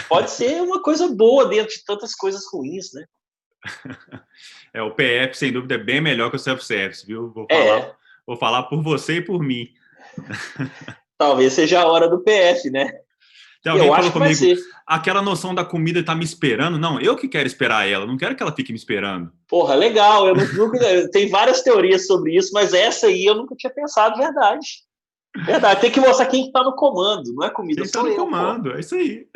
Pode ser uma coisa boa dentro de tantas coisas ruins, né? O PF, sem dúvida, é bem melhor que o self-service, viu? Vou falar por você e por mim. Talvez seja a hora do PF, né? Tem alguém falou comigo, aquela noção da comida tá me esperando. Não, eu que quero esperar ela, não quero que ela fique me esperando. Porra, legal. Tem várias teorias sobre isso, mas essa aí eu nunca tinha pensado, verdade. Verdade, tem que mostrar quem está no comando, não é comida, só eu. Quem está no comando, é isso aí.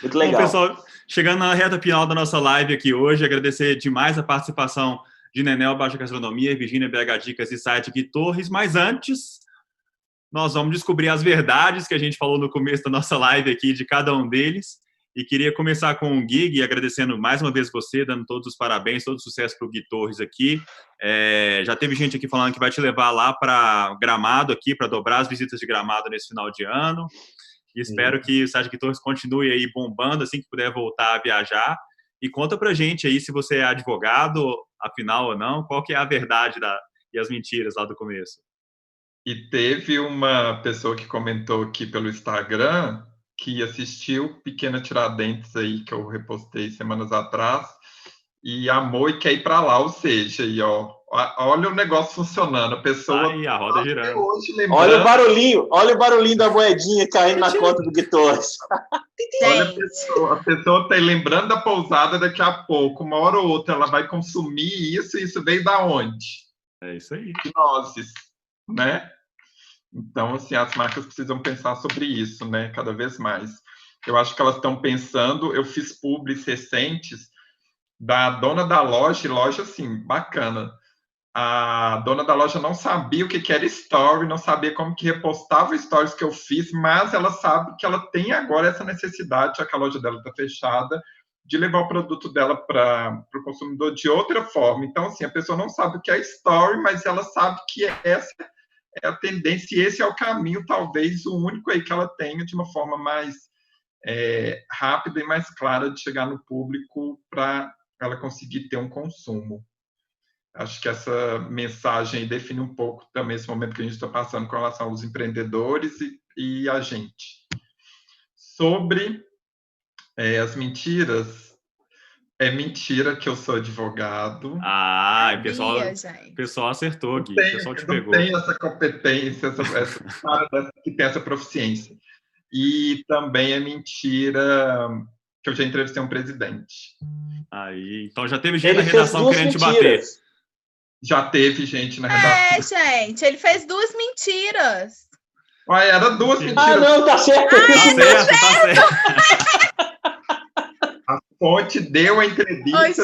Muito legal. Bom, pessoal, chegando na reta final da nossa live aqui hoje, agradecer demais a participação de Nenel Baixa Gastronomia, Virgínia BH Dicas e site Gui Torres, mas antes, nós vamos descobrir as verdades que a gente falou no começo da nossa live aqui de cada um deles, e queria começar com o Gui, agradecendo mais uma vez você, dando todos os parabéns, todo o sucesso para o Gui Torres aqui. Já teve gente aqui falando que vai te levar lá para Gramado aqui, para dobrar as visitas de Gramado nesse final de ano. E espero que o site Gui Torres continue aí bombando assim que puder voltar a viajar. E conta pra gente aí se você é advogado, afinal ou não, qual que é a verdade e as mentiras lá do começo. E teve uma pessoa que comentou aqui pelo Instagram que assistiu Pequena Tiradentes aí, que eu repostei semanas atrás, e amou e quer ir para lá, ou seja, aí, ó, olha o negócio funcionando, a pessoa... Aí, a roda girando. Hoje, lembrando... Olha o barulhinho da moedinha caindo na conta do Gui Torres. Olha a pessoa está lembrando da pousada daqui a pouco, uma hora ou outra ela vai consumir isso veio da onde? É isso aí. Hipnoses, né? Então, assim, as marcas precisam pensar sobre isso, né? Cada vez mais. Eu acho que elas estão pensando... Eu fiz publis recentes da dona da loja, assim, bacana. A dona da loja não sabia o que era story, não sabia como que repostava stories que eu fiz, mas ela sabe que ela tem agora essa necessidade, já que a loja dela está fechada, de levar o produto dela para o consumidor de outra forma. Então, assim, a pessoa não sabe o que é story, mas ela sabe que essa é a tendência, e esse é o caminho, talvez o único aí que ela tenha de uma forma mais rápida e mais clara de chegar no público para ela conseguir ter um consumo. Acho que essa mensagem define um pouco também esse momento que a gente está passando com relação aos empreendedores e a gente. Sobre as mentiras, é mentira que eu sou advogado. O pessoal acertou aqui, o pessoal te pegou. Não tem essa competência, essa cara que tem essa proficiência. E também é mentira que eu já entrevistei um presidente. Aí, então já teve gente na redação querendo te bater. Já teve gente na redação. Gente, ele fez 2 mentiras. Ué, era 2 mentiras. Ah, não, tá certo. Tá certo. A fonte deu a entrevista.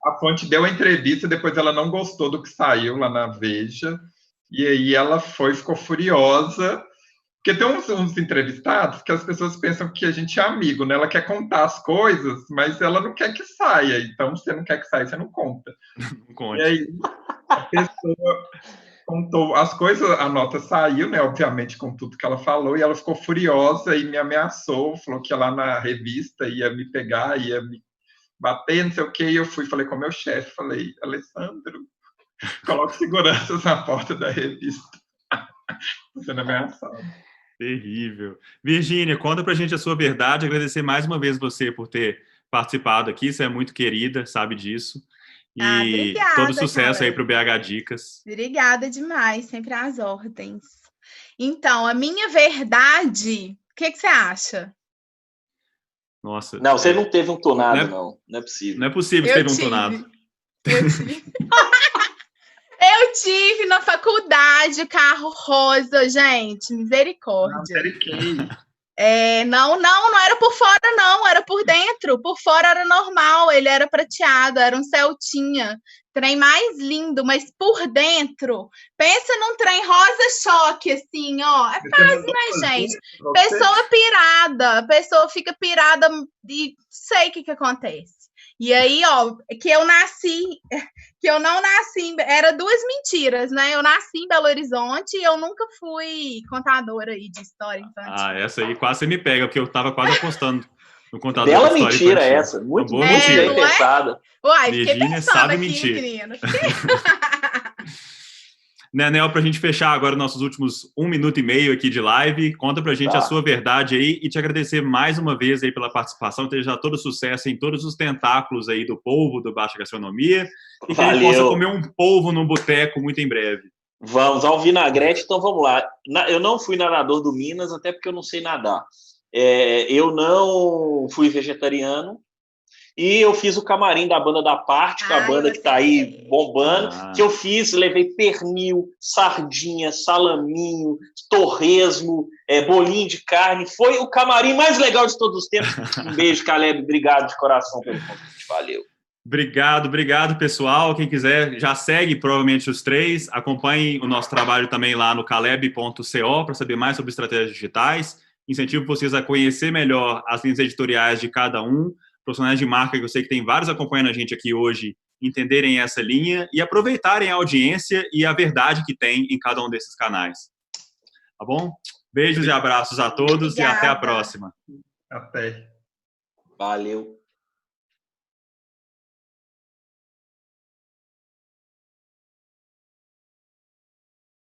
A fonte deu a entrevista, depois ela não gostou do que saiu lá na Veja. E aí ela ficou furiosa. Porque tem uns entrevistados que as pessoas pensam que a gente é amigo, né? Ela quer contar as coisas, mas ela não quer que saia. Então, se você não quer que saia, você não conta. Não conte. E aí, a pessoa contou as coisas, a nota saiu, né? Obviamente, com tudo que ela falou, e ela ficou furiosa e me ameaçou, falou que ia lá na revista, ia me pegar, ia me bater, não sei o quê. E eu falei com o meu chefe, falei, Alessandro, coloque seguranças na porta da revista. Tô sendo ameaçado. Terrível. Virgínia, conta pra gente a sua verdade. Agradecer mais uma vez você por ter participado aqui. Você é muito querida, sabe disso. E obrigada, todo sucesso aí pro BH Dicas. Obrigada demais, sempre às ordens. Então, a minha verdade, o que você acha? Nossa. Não, você não teve um tonado, não. Não é possível. Não é possível que teve um tonado. Eu tive. Eu tive na faculdade carro rosa, gente, misericórdia. Não era por fora, não, era por dentro. Por fora era normal, ele era prateado, era um Celtinha. Trem mais lindo, mas por dentro, pensa num trem rosa choque, assim, ó. É fácil, né, gente? A pessoa fica pirada e sei o que acontece. E aí, ó, que eu não nasci, era 2 mentiras, né? Eu nasci em Belo Horizonte e eu nunca fui contadora aí de história infantil. Ah, essa aí quase você me pega, porque eu tava quase apostando no contador Bela de história mentira infantil. essa, muito bem pensada. Uai, fiquei Virgínia pensando sabe aqui, mentir. menina. Nenel, pra gente fechar agora nossos últimos 1 minuto e meio aqui de live, conta pra gente a sua verdade aí e te agradecer mais uma vez aí pela participação, desejar todo sucesso em todos os tentáculos aí do polvo, do Baixa Gastronomia, e que a gente possa comer um polvo num boteco muito em breve. Vamos ao vinagrete, então vamos lá. Eu não fui nadador do Minas, até porque eu não sei nadar. Eu não fui vegetariano, e eu fiz o camarim da banda da Parte, que é a banda que tá aí bombando, que eu fiz, levei pernil, sardinha, salaminho, torresmo, bolinho de carne. Foi o camarim mais legal de todos os tempos. Um beijo, Caleb. Obrigado de coração pelo convite. Valeu. Obrigado, pessoal. Quem quiser, já segue provavelmente os 3. Acompanhe o nosso trabalho também lá no caleb.co para saber mais sobre estratégias digitais. Incentivo vocês a conhecer melhor as linhas editoriais de cada um, profissionais de marca, que eu sei que tem vários acompanhando a gente aqui hoje, entenderem essa linha e aproveitarem a audiência e a verdade que tem em cada um desses canais. Tá bom? Beijos e abraços a todos. Obrigada. E até a próxima. Até. Valeu.